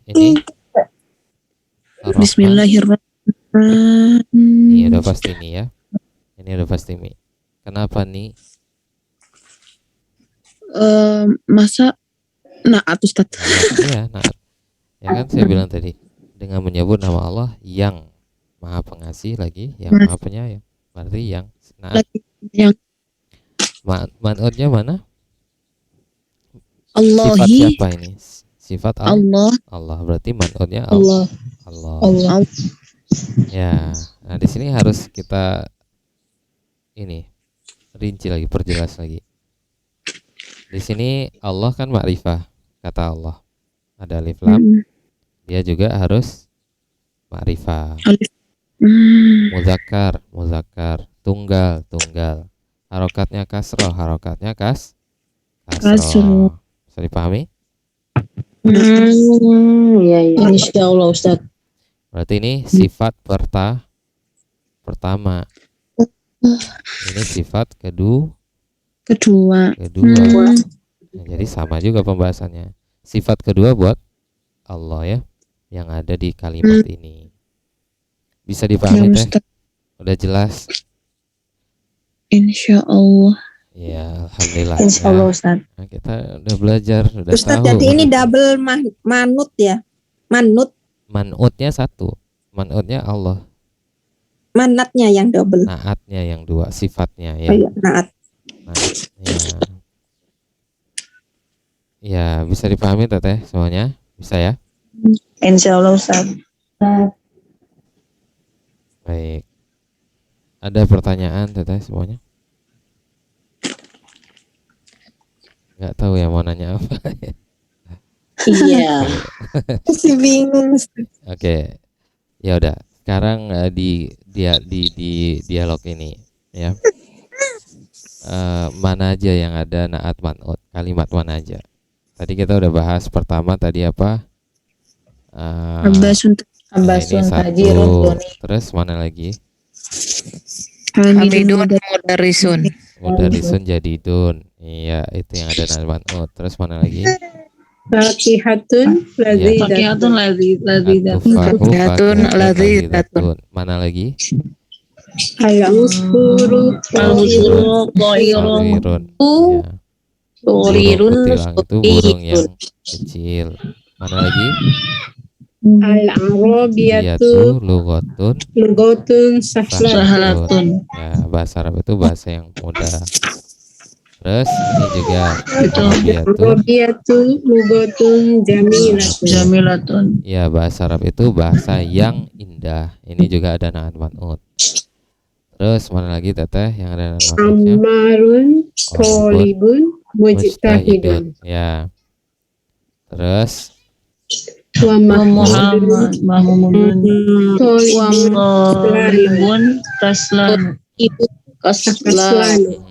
Ini Bismillahirrahmanirrahim. Ini udah pasti nih ya. Ini udah pasti Mi. Kenapa nih? Masa naat Ustaz? Iya, naat. Ya kan saya bilang tadi, dengan menyebut nama Allah yang Maha Pengasih lagi, yang Maha Penyayang. Berarti yang naat. Yang man'utnya mana? Allahi. Sifat siapa ini? Sifat Allah. Allah. Berarti man'utnya Allah. Ya. Nah, di sini harus kita ini rinci lagi, perjelas lagi. Di sini Allah kan ma'rifah, kata Allah. Ada alif lam. Dia juga harus ma'rifah. Muzakkar, tunggal. Harokatnya kasroh, kasroh. Bisa dipahami? Iya. Insya Allah Ustaz. Berarti ini sifat pertama. Ini sifat kedua. Nah, jadi sama juga pembahasannya. Sifat kedua buat Allah ya, yang ada di kalimat ini. Bisa dipahami teh? Udah jelas? Insya Allah. Ya, alhamdulillah. Insya Allah Ustaz. Nah, kita udah belajar, udah Ustaz, tahu. jadi ini double manut ya? Man'utnya satu. Man'utnya Allah. Manatnya yang double. Naatnya yang dua, sifatnya ya. Ayo, naat. Ya, bisa dipahami teteh semuanya? Bisa ya? Insya Allah Ustaz. Baik. Ada pertanyaan teteh semuanya? Nggak tahu ya mau nanya apa. Iya. Masih bingung. Oke, ya udah. Sekarang di dialog ini ya. Mana aja yang ada naat man'ut? Kalimat mana aja? Tadi kita udah bahas pertama tadi apa? Abbasun Ini tajirun satu. doni. Terus mana lagi? hamidun Mudarisun. Mudarisun jadidun. Iya, itu yang ada naat man'ut. Terus mana lagi? Fakihatun lazidatun. Fakihatun lazidatun. Atufahu Fakihatun fakihatun lazidatun. lazidatun. Mana lagi? Al-usfuru Al-busuru qairun. Sarirun. Ya. Burung Turirun kutilang itu burung yang kecil. Mana lagi? Al-arabiyatu Iyatu lugotun lugotun sahlatun. Sahalatun. ya, bahasa Arab itu bahasa yang mudah. Terus ini juga Betul. Arabiyatu, Arabiyatu lugotun jamilatun. Jamilatun. ya bahasa Arab itu bahasa yang indah. Ini juga ada naat man'ut. Terus mana lagi teteh yang ada naat man'utnya? Ammarun tolibun mujtahidun. Ya. Terus Wa Muhammad Mahmudun. tolibun Talibun taslan. ibu kaslan. kaslanu.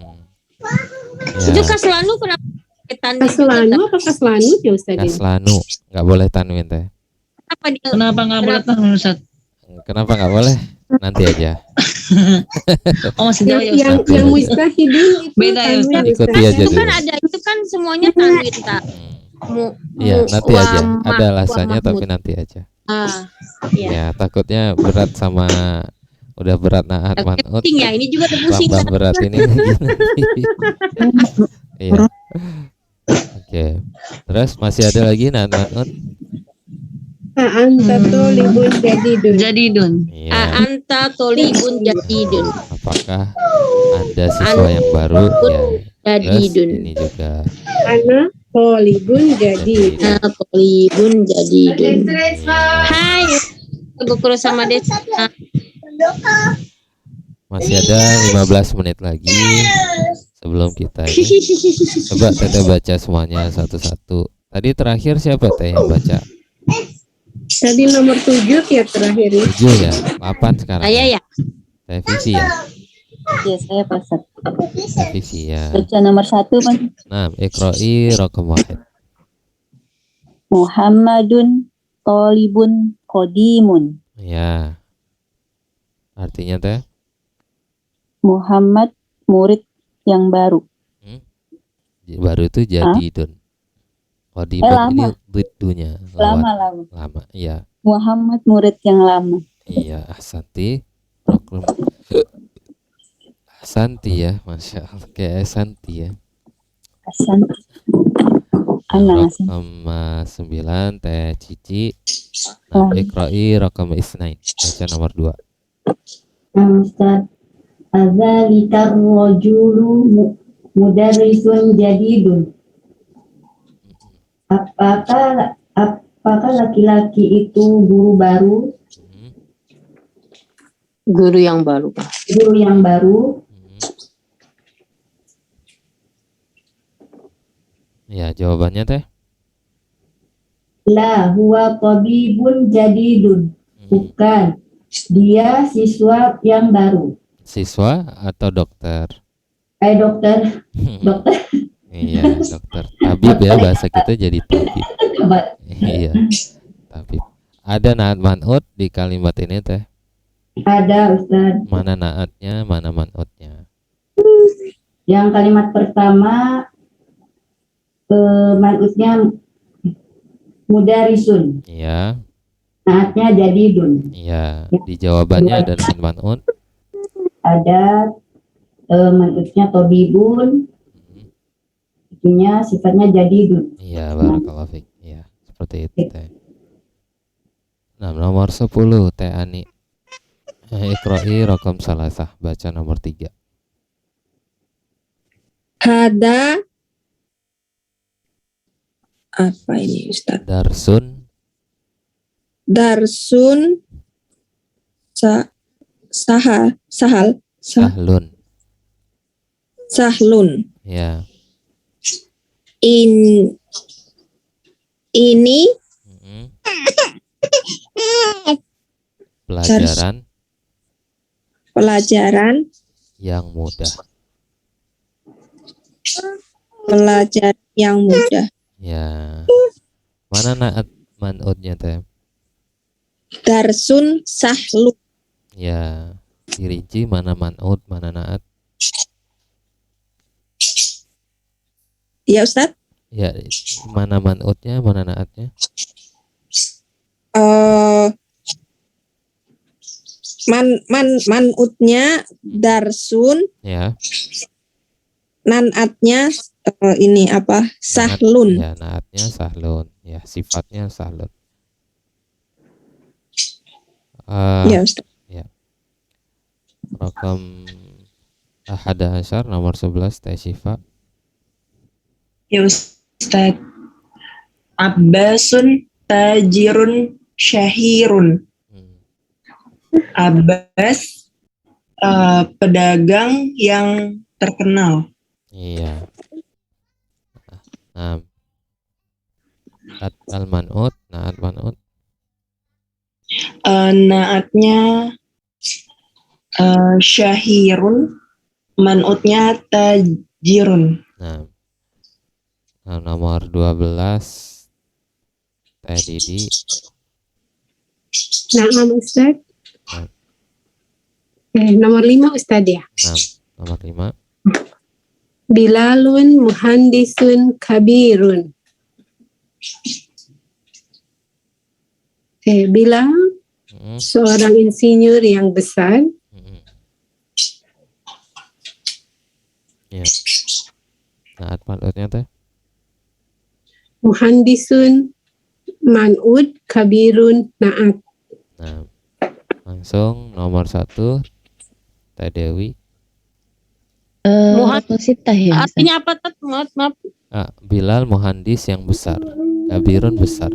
Itu ya, kaslanu kenapa pakai tanwin juga, Kaslanu apa kaslanu ya Ustaz? kaslanu nggak boleh tanwin teh. Kenapa dia? Kenapa nggak boleh tanwin Ustaz? Kenapa nggak boleh? Nanti aja. Oh masih jauh ya Yang Ustaz. yang mujtahidun itu Beda ya, Ustaz? tanwin, Ikuti Ustaz. aja Itu dulu. kan ada, itu kan semuanya tanwin tak. Iya, nanti aja. Ada alasannya tapi nanti aja. Iya. Ya, takutnya berat sama udah berat naat Yang man'ut. penting ya, ini juga udah pusing. Tambah berat ini lagi nanti. Iya. Oke. Terus masih ada lagi naat man'ut? Anta tolibun jadidun. Jadidun. Iya. Anta tolibun jadidun. Apakah Anda siswa yang baru? Ya. Terus Jadidun. ini juga. Ana tolibun jadidun. Anta tolibun jadidun. Hai. Ibu Guru sama Desa. Masih ada 15 menit lagi sebelum kita ini. Coba Teteh baca semuanya satu-satu. Tadi terakhir siapa Teh yang baca? Tadi nomor 7 ya terakhir ya. 7 ya? 8 sekarang. Saya ya. Revisi ya? Ya, saya Pak. Revisi ya. Baca nomor 1, Pak. Nah, Iqra'i raqam wahid. Muhammadun Tolibun Qadimun. Ya. Artinya Teh? Muhammad murid yang baru. Baru itu jadidun. Qadimun ini lama. biddunya. Lawan. Lama-lama. Lama, iya. Muhammad murid yang lama. Iya, ahsanti. Raqam. Ahsanti ya, Masya Allah. Kayak ahsanti ya. Hasan. Anak Hasan. Raqam 9 Teh Cici. Nah, Iqra'i raqam isnain. Baca nomor 2. Ustaz, adzalika rajulu mudarrisun jadidun. Apakah laki-laki itu guru baru? Guru yang baru, Pak. Guru yang baru? Ya, jawabannya Teh. La huwa tabibun jadidun. Bukan. Dia siswa yang baru. Siswa atau dokter? Dokter. Dokter. Iya, dokter. Tabib ya, bahasa kita jadi tabib. Iya, tabib. Ada naat man'ut di kalimat ini Teh? Ada Ustaz. Mana naatnya, mana man'utnya? Yang kalimat pertama man'utnya mudarisun. Iya. Naatnya jadidun. Iya, di jawabannya ada naat man'ut. Ada man'utnya tabibun. Itunya sifatnya jadidun. Iya, barakallahu fiik. Iya, seperti itu Teh. Nah, nomor 10 Teh Ani. Iqra'i raqam salasah. Baca nomor 3. Hada apa ini Ustaz? Darsun Darsun sahal Sahlun. Sahlun. Ya. Ini Mm-mm. Pelajaran pelajaran yang mudah. yang mudah. Ya. Mana naat man'utnya teh? Darsun sahlun. Ya. Dirinci mana man'ut, mana naat. Ya Ustadz. Ya, mana man'utnya, mana naatnya? Man'utnya darsun, Ya. nanatnya ini apa? Sahlun. Ya, naatnya sahlun. Ya, sifatnya sahlun. Ya Ustadz. Ya. Rakam Ahada Asyar nomor 11 Teh Syifa. Ya Ustaz. Abbasun tajirun syahirun. Abbas pedagang yang terkenal. Iya. Nah, al-man'ut, naat man'ut. Naatnya syahirun, man'utnya tajirun. Nah, nomor 12 Teh Didi. Nah, Ustaz. Nah. Nomor 5 Ustaz ya. Nah, nomor 5. Bilalun muhandisun kabirun. Bilal seorang insinyur yang besar. Ya. Naat man'utnya teh? Muhandisun man'ud kabirun naat. Nah, langsung nomor 1 Teh Dewi. Sitah ya. Artinya apa Tat? Maaf. Bilal muhandis yang besar. Kabirun besar.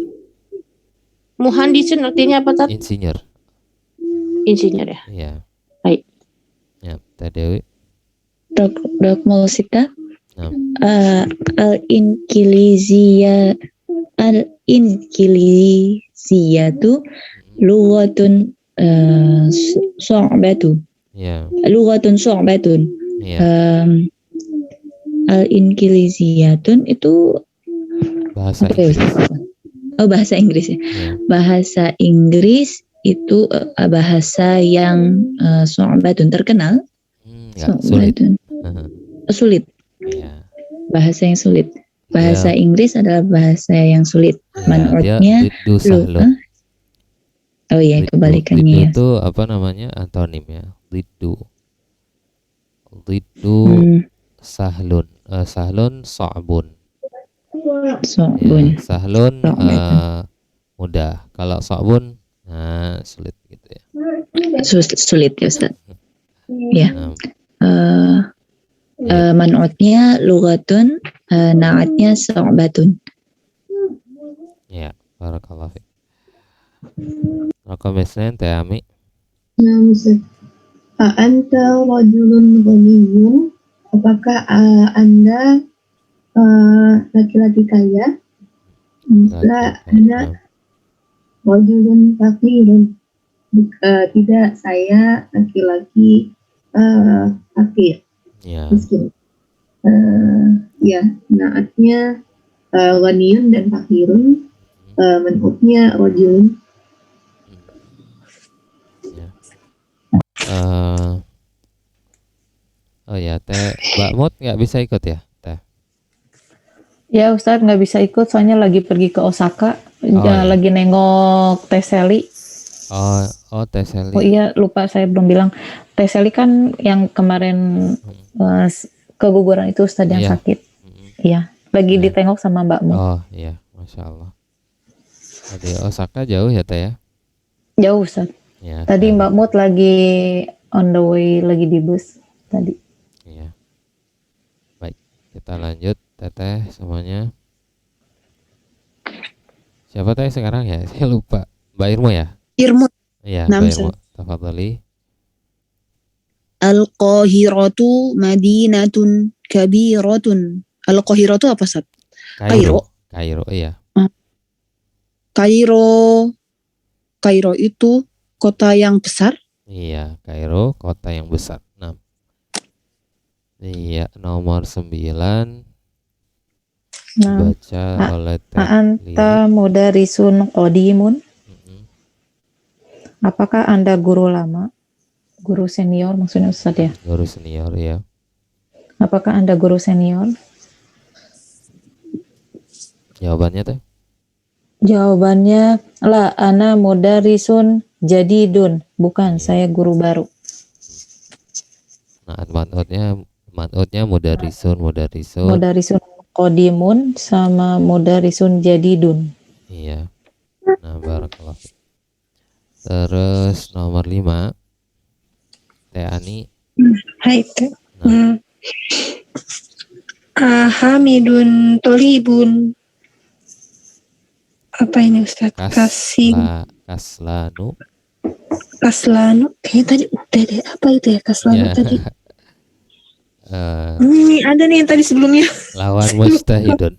Muhandisun artinya apa Tat? Insinyur. Insinyur ya. Iya. Baik. Ya, Teh Dewi. Rakmul sitah. Nah. Al-Inkiliziyatu lughatun su'batun. Ya. Lughatun su'batun. Ya. Al-Inkiliziyatun itu bahasa Inggris. Bahasa Inggris ya. Bahasa Inggris itu bahasa yang su'batun terkenal. Sulit. Sulit. Ya. Bahasa yang sulit. Bahasa Inggris adalah bahasa yang sulit. Man'utnya oh iya, kebalikannya. Liddu itu apa namanya? Antonim ya. Liddu sahlun. Sahlun sa'bun. Ya, sahlun mudah. Kalau sa'bun sulit gitu ya. Sulit ya Ustaz. Ya. Man'utnya lughatun, naatnya sa'batun. Ya, barakallahu fiik. Rakam isnain Teh Ami. Nah, Ustaz. Anta rajulun ghaniyun. Apakah Anda laki-laki kaya? La ana rajulun faqirun. Tidak, saya laki-laki fakir. Ya. Miskin. Ya, naatnya ghaniyun dan fakirun. Man'utnya rajulun. Oh ya, Teh Mbak Mut nggak bisa ikut ya, Teh? Ya Ustadz nggak bisa ikut soalnya lagi pergi ke Osaka, lagi nengok Teh Seli. Oh Teh Seli. Oh iya, lupa saya belum bilang. Teh Seli kan yang kemarin keguguran itu Ustadz yang sakit. Iya, lagi ditengok sama Mbak Mut. Oh iya, Masya Allah. Di Osaka jauh ya Teh ya? Jauh Ustadz. Ya, tadi Mbak Mut lagi on the way, lagi di bus tadi. Iya. Baik, kita lanjut Teteh semuanya. Siapa Teh sekarang ya? Saya lupa. Mbak Irmo ya? Irmo. Iya, Mbak Irmo. Tafadhali. Al-Qahiratu madinatun kabiratun. Al-Qahiratu apa, Sat? Kairo. Kairo, iya. Kairo itu kota yang besar. Iya, Kairo kota yang besar. 6. Iya, nomor 9 baca oleh Anta mudarisun qadimun. Apakah Anda guru lama? Guru senior maksudnya Ustaz ya? Guru senior ya. Apakah Anda guru senior? Jawabannya teh? Jawabannya la ana mudarisun jadidun. Bukan, saya guru baru. Nah, manutnya mudarisun. Mudarisun qadimun sama mudarisun jadidun. Iya. Nah, barakallah. Terus nomor 5 Teh Ani. Hai Teh. Hamidun tolibun. Apa ini Ustaz? Kaslanu. Kayaknya tadi udah deh. Apa itu ya Kaslanu Ya. tadi? Ada nih yang tadi sebelumnya. Lawan mujtahidun.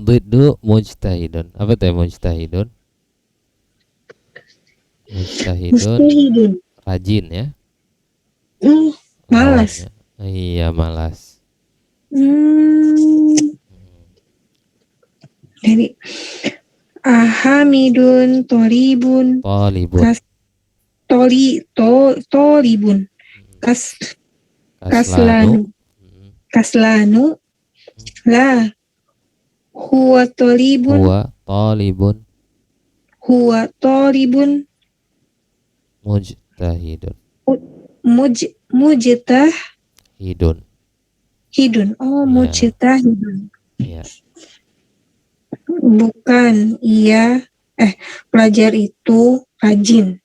Diddu mujtahidun. Apa teh mujtahidun? Mujtahidun rajin ya. Malas. Iya, malas. Jadi Hamidun tolibun. Tolibun. Kaslanu. La. Huwa tolibun. Mujtahidun. Hidun. Oh, mujtahidun. Iya. Bukan, pelajar itu rajin.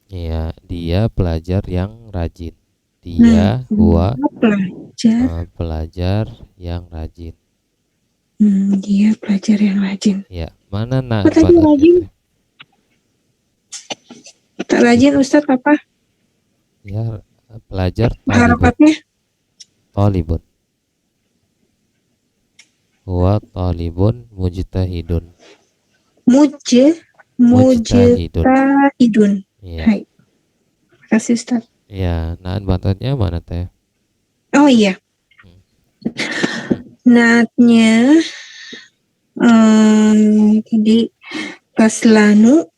Iya, dia pelajar yang rajin. Dia pelajar yang rajin. Dia pelajar yang rajin. Ya, mana rajin? Tak rajin Ustaz apa? Ya, pelajar harokatnya talibun. Huwa talibun mujtahidun. Mujtahidun. Iya. Hai. Makasih Ustaz. Ya, naatnya mana teh? Oh iya. Naatnya tadi kaslanu.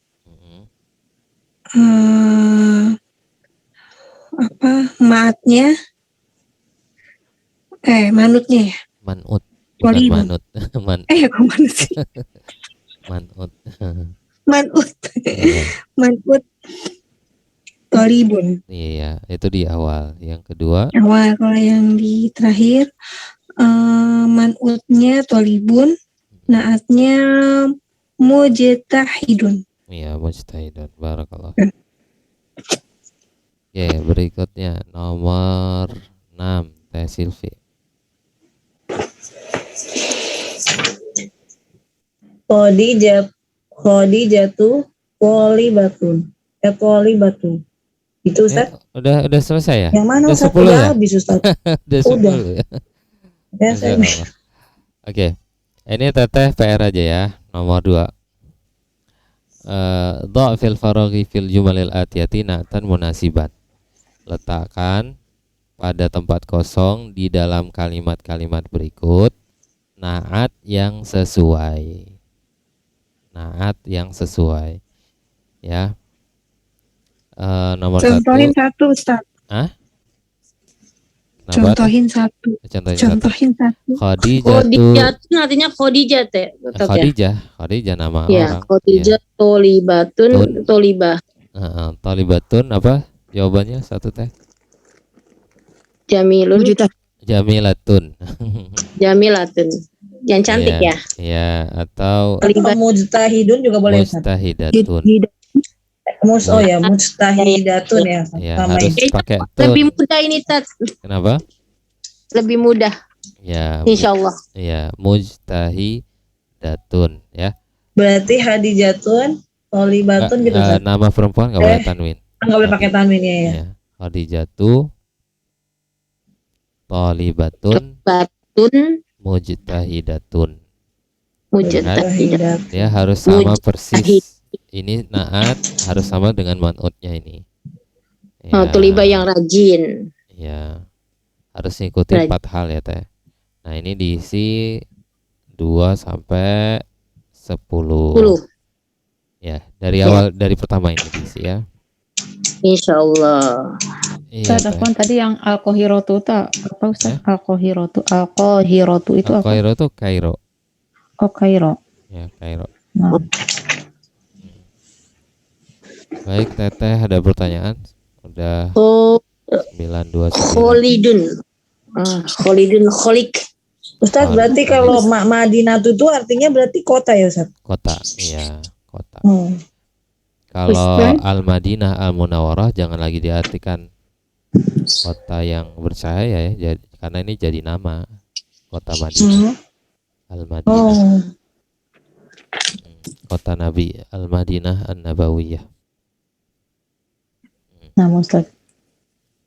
Maatnya manutnya ya? Manut. Bukan manut. Kok manut sih? Manut. Manut tolibun. Iya, itu di awal. Yang kedua? Awal, kalau yang di terakhir manutnya tolibun, naatnya mujtahidun. Iya, mujtahidun. Barakallah. Oke, berikutnya nomor 6 Teh Silvi. Khadijatu qolibatun. Qolibatun. Itu Ustaz? Udah selesai ya? Yang mana udah Ustaz? 10 ya? Habis Ustaz. Udah 10 ya? Oke. Ini Teteh PR aja ya. Nomor 2. Dha' fil faraghi fil jumalil atiyati na'tan munasiban. Letakkan pada tempat kosong di dalam kalimat-kalimat berikut naat yang sesuai. Naat yang sesuai. Ya. Nomor Contohin satu Ustaz. Contohin satu. Khadijah artinya Khadijah teh. Khadijah nama orang. Khadijah tolibatun tolibah. Tolibatun apa? Jawabannya satu Teh. Jamilatun. Yang cantik ya. Iya, atau mujtahidun juga boleh. Mujtahidatun. Mujtahidatun ya. Harus pakai tun. Lebih mudah ini Tat. Kenapa? Lebih mudah. Ya. Insyaallah. Ya, mujtahidatun ya. Berarti Hadijatun, Tolibatun gitu kan. Nama perempuan enggak boleh tanwin. Enggak boleh pakai tanwin ya. Hadijatu Thalibatun Batun mujtahidatun. mujtahidat. Dia harus sama persis. Ini naat harus sama dengan man'utnya ini. Oh, tuliba yang rajin. Ya, harus ngikutin 4 hal ya teh. Nah ini diisi 2 sampai 10. Ya, dari awal dari pertama ini diisi ya. Insya Allah. Ustaz, apaan tadi yang al-qahirotu itu apa Ustaz? Al-qahirotu itu apa? Al-Qahirotu Kairo. Oh, Kairo. Ya, Kairo. Nah. Baik, Teteh ada pertanyaan? Udah 92 Kholidun. Kholidun kholik. Ustaz, berarti kalau Madinah itu artinya berarti kota ya Ustaz? Kota, iya, kota. Kalau Al-Madinah Al-Munawwarah jangan lagi diartikan kota yang bercahaya ya, karena ini jadi nama kota Madinah. Al-Madinah. Kota Nabi, Al-Madinah An-Nabawiyah. Nah, Ustaz.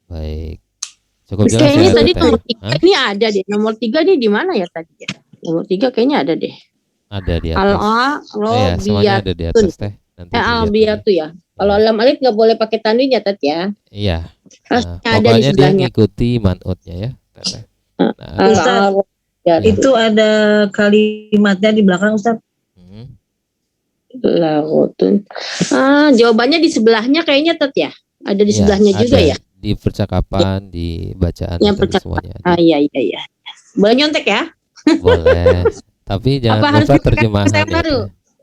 Baik. Cukup jelas kayaknya ya, tadi Teh? nomor 3 ini ada deh. Nomor 3 nih di mana ya tadi ya? Nomor 3 kayaknya ada deh. Ada di atas. Iya, semuanya ada di atas Teh. Nanti al-biyatu ya. Kalau alam alif nggak boleh pakai tanwin ya Tat ya. Iya. Nah, pokoknya dia ngikuti man'utnya ya. Ustaz, itu ada kalimatnya di belakang Ustaz. Lahutun. Jawabannya di sebelahnya kayaknya Tat ya. Ada di sebelahnya juga ya. Di percakapan, di bacaan, yang semuanya. Iya. Boleh nyontek ya? Boleh. Tapi jangan lupa terjemahan ya.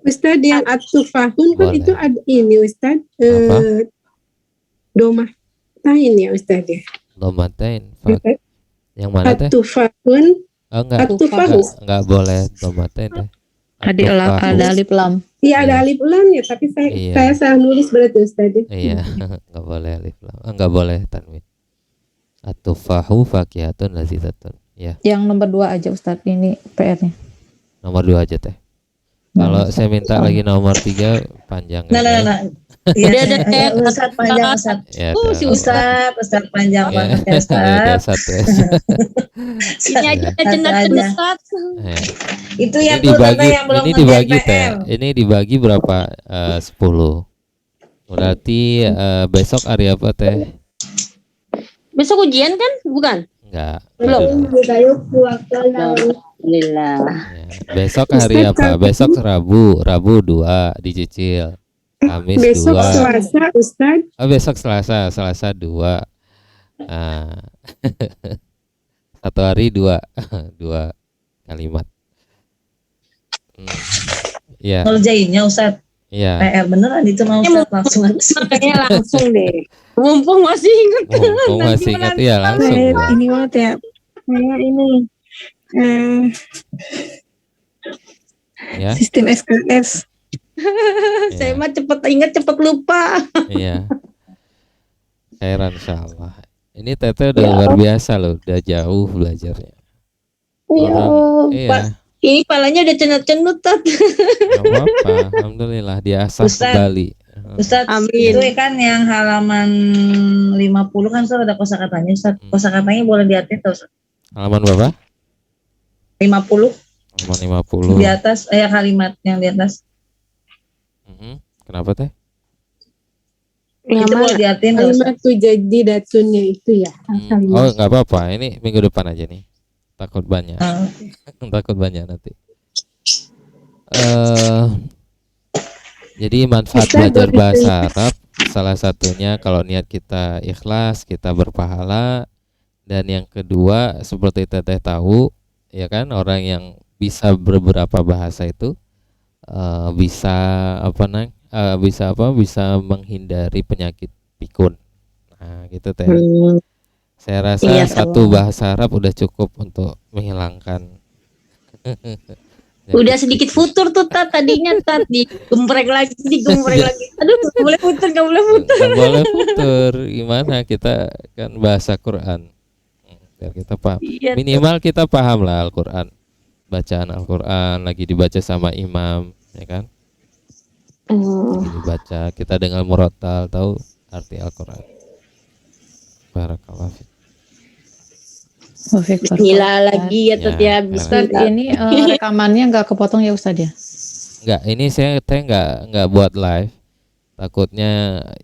Ustadz yang at-tufahun kan itu ada ini Ustadz domatain ya Ustadz ya. Domatain. Yang mana teh? At-tufahun. Enggak boleh domatain teh. Ada alif lam. Iya ada alif lam ya, tapi saya salah nulis berarti Ustadz. Iya, enggak boleh alif lam. Enggak boleh tanwin. At-tufahu fakihatun lazizatun. Ya. Yang nomor 2 aja Ustadz, ini PR-nya. Nomor 2 aja teh. Kalau saya minta lagi nomor 3 panjang. Nah. Iya, Ustaz panjang Ustaz. Ya, si Ustaz panjang banget ya Ustaz. Ini aja cendak Ustaz. Itu yang dibagi, yang belum ini dibagi teh. Ini dibagi berapa? 10. Berarti besok hari apa teh? Besok ujian kan? Bukan? Enggak. Belum. Alhamdulillah. Besok hari apa? Besok Rabu 2 dicicil. Kamis besok 2. Selasa Ustaz. Oh, besok Selasa 2. Satu hari 2 kalimat. Iya. Ngerjainnya Ustaz. Iya. PR beneran itu mau Ustaz langsung aja. Makanya langsung deh. Mumpung masih ingat. Mumpung masih ingat ya langsung. Ini banget ya. Saya ini ya. Sistem SKS. Saya mah cepet ingat cepet lupa. Iya. Heran insyaallah. Ini Tete udah luar biasa loh, udah jauh belajarnya. Pak. Ini palanya udah cenut-cenut Tat. Gak apa-apa, alhamdulillah diasah kembali. Ustaz, itu kan yang halaman 50 kan Ustaz ada kosakatanya Ustaz. Kosakatanya boleh diartiin tuh Ustaz. Halaman berapa? 50. Halaman 50. Di atas kalimat yang di atas. Kenapa teh? Itu boleh diartiin nggak Ustaz? Kalimat tuh jadi datsunnya itu ya. Oh nggak apa-apa, ini minggu depan aja nih. Takut banyak. Takut banyak nanti. Jadi manfaat belajar bahasa Arab salah satunya kalau niat kita ikhlas, kita berpahala, dan yang kedua seperti Teteh tahu ya kan, orang yang bisa beberapa bahasa itu bisa bisa menghindari penyakit pikun. Nah, gitu Teh. Saya rasa satu bahasa Arab udah cukup untuk menghilangkan. Udah sedikit futur tuh Tat tadinya Tat digempreng lagi. Aduh, nggak boleh futur. Nggak boleh futur. Gimana kita kan bahasa Quran. Biar kita paham. Minimal kita paham lah Al-Quran. Bacaan Al-Quran lagi dibaca sama imam, ya kan? Lagi dibaca, kita dengar murotal, tahu arti Al-Quran. Barakallahu fiik. Bismillah lagi ya Tat ya. Ustaz, Bismillah. ini rekamannya nggak kepotong ya Ustaz ya? Enggak, ini saya teh nggak buat live. Takutnya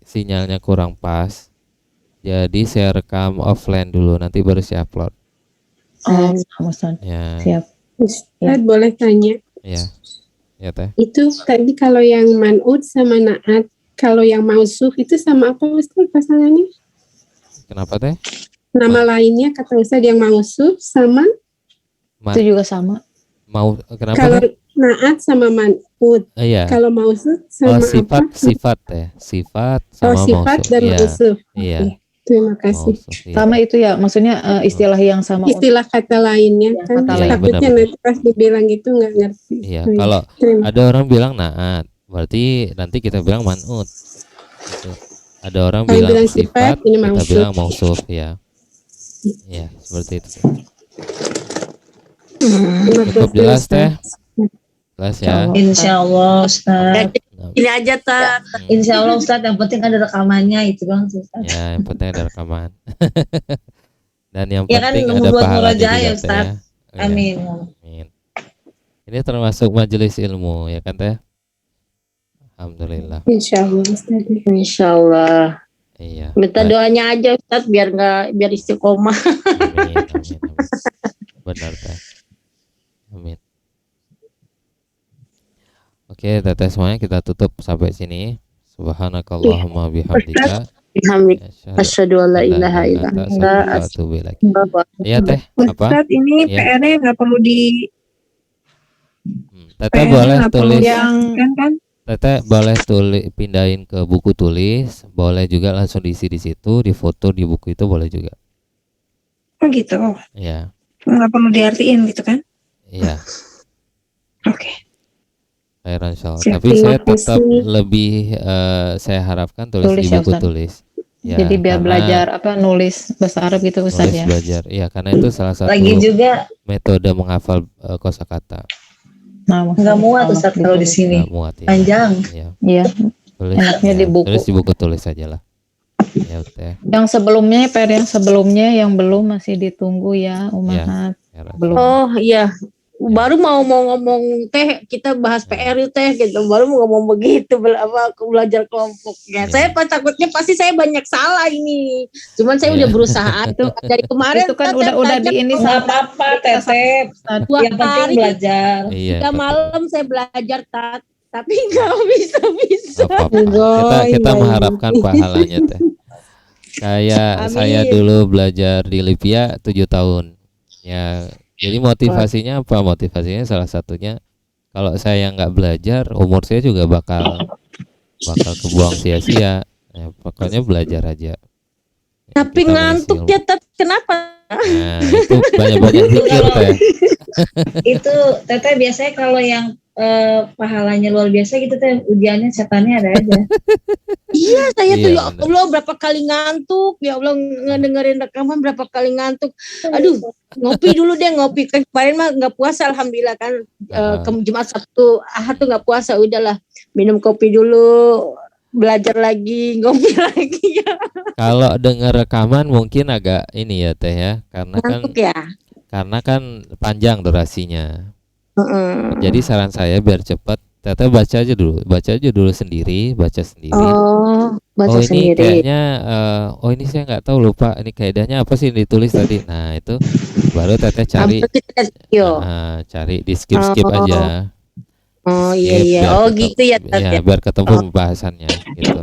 sinyalnya kurang pas. Jadi saya rekam offline dulu, nanti baru saya upload. Oh, Ustaz. Ya. Siap. Ustaz boleh tanya. Ya. Ya teh. Itu tadi kalau yang man'ut sama na'at, kalau yang mausuf itu sama apa Ustaz pasangannya? Kenapa teh? Nama lainnya kata Ustaz yang mausuf sama? Itu juga sama. Mau kenapa? Kalau teh? na'at sama man'ut. Iya. Kalau mausuf sama sifat, apa? sifat teh. Sifat sama sifat mausuf. dan Iya. mausuf. Iya. Terima kasih. Mausuf, iya. Sama itu ya, maksudnya istilah yang sama. Istilah kata lainnya kan kata lain. takutnya Benar-benar. nanti pas dibilang itu nggak ngerti. Iya, Oh, kalau terima. ada orang bilang naat, berarti nanti kita bilang man'ut. Gitu. Ada orang Kalau bilang bilang sifat, sifat, ini kita mausuf. bilang mausuf ya. Ya, seperti itu. Terima Cukup kasih, jelas Ustaz. teh? Jelas ya. Insya Allah Ustaz. Ini aja Tat. Insya Allah Ustaz, yang penting ada rekamannya itu doang sih, Ustaz. Ya, yang penting ada rekaman. Dan yang Ya kan, penting ada membuat pahalanya murojaah juga ya, teh. Ustaz. Iya. Amin. Amin. Ini termasuk majelis ilmu ya kan teh? Alhamdulillah. Insya Allah Ustaz. Insya Allah. Iya. Minta Baik. doanya aja Ustaz biar istiqomah. Amin, amin, amin. Benar teh. Amin. Oke, teteh semuanya kita tutup sampai sini. Subhanakallahumma bihamdika. Asyhadu an la ilaha illa anta Iya teh, apa? Ustaz, ini Ya. PR-nya nggak perlu di Teteh boleh nggak perlu tulis. kan? Teteh boleh pindahin ke buku tulis, boleh juga langsung diisi di situ, difoto di buku itu boleh juga. Oh gitu. Iya, Nggak perlu diartiin gitu kan? iya. Oke. Khairan insyaallah. Siap, Tapi terima saya tetap kasih. lebih saya harapkan tulis Tulis di ya, buku Ustaz. tulis. Ya, Jadi biar karena belajar nulis bahasa Arab gitu Ustaz nulis ya. belajar. Iya, karena itu salah satu Lagi juga metode menghafal kosakata. Nah, nggak muat Ustaz kalau di sini. Nggak muat ya. Panjang. Iya. Iya. Tulis, Enaknya di buku. Tulis di buku tulis aja lah. Ya teh. Yang sebelumnya PR yang sebelumnya yang belum masih ditunggu ya Umahat. Belum. Oh iya. Baru mau ngomong teh kita bahas PR itu teh gitu. Baru mau ngomong begitu belajar kelompoknya. Saya takutnya pasti saya banyak salah ini. Cuman saya udah berusaha tuh dari kemarin Itu kan udah di ini Nggak apa-apa Teteh. Dua Yang penting hari belajar. Iya. 3 malam saya belajar Tat. Tapi nggak bisa. Kita mengharapkan pahalanya teh. Kayak Amin. saya dulu belajar di Libya 7 tahun. Ya, jadi motivasinya apa? Motivasinya salah satunya kalau saya nggak belajar, umur saya juga bakal kebuang sia-sia. Ya, pokoknya belajar aja. Tapi Kita ngantuk mengisi ya Tat. Kenapa? Nah, itu banyak-banyak zikir teh. Itu Teteh biasanya kalau yang pahalanya luar biasa gitu teh, ujiannya setannya ada aja. Iya, saya tuh Iya, ya Allah berapa kali ngantuk, ya Allah ngedengerin rekaman berapa kali ngantuk. Aduh, ngopi dulu deh, ngopi. Kemarin mah nggak puasa, alhamdulillah kan. Jumat Sabtu Ahad tuh nggak puasa, udahlah minum kopi dulu, belajar lagi, ngopi lagi ya. Kalau dengar rekaman mungkin agak ini ya teh ya, Ngantuk ya. karena kan panjang durasinya. Jadi saran saya biar cepat, Teteh baca aja dulu sendiri, baca sendiri. Oh, baca ini sendiri. kayaknya, ini saya nggak tahu, lupa. Ini kayaknya apa sih yang ditulis tadi? Nah itu baru Teteh cari, cari di skip aja. Oh Skip, iya. biar Oh ketemu- gitu ya Tat ya, ya. biar ketemu pembahasannya gitu.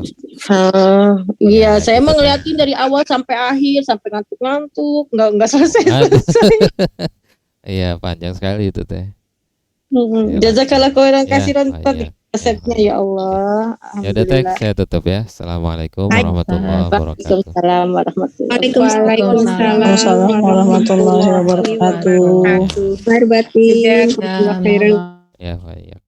Iya, saya gitu emang kan. ngeliatin dari awal sampai akhir, sampai ngantuk-ngantuk, nggak selesai. Iya panjang sekali itu teh. Jazakallah khairan Ya, kasiran oh, Tat, iya. resepnya ya Allah. Ya udah teh, Alhamdulillah. saya tutup ya. Assalamualaikum warahmatullahi wabarakatuh. Waalaikumsalam warahmatullahi Waalaikumsalam warahmatullahi wabarakatuh. Mari batin. Ya, Khairan. Ya, baik.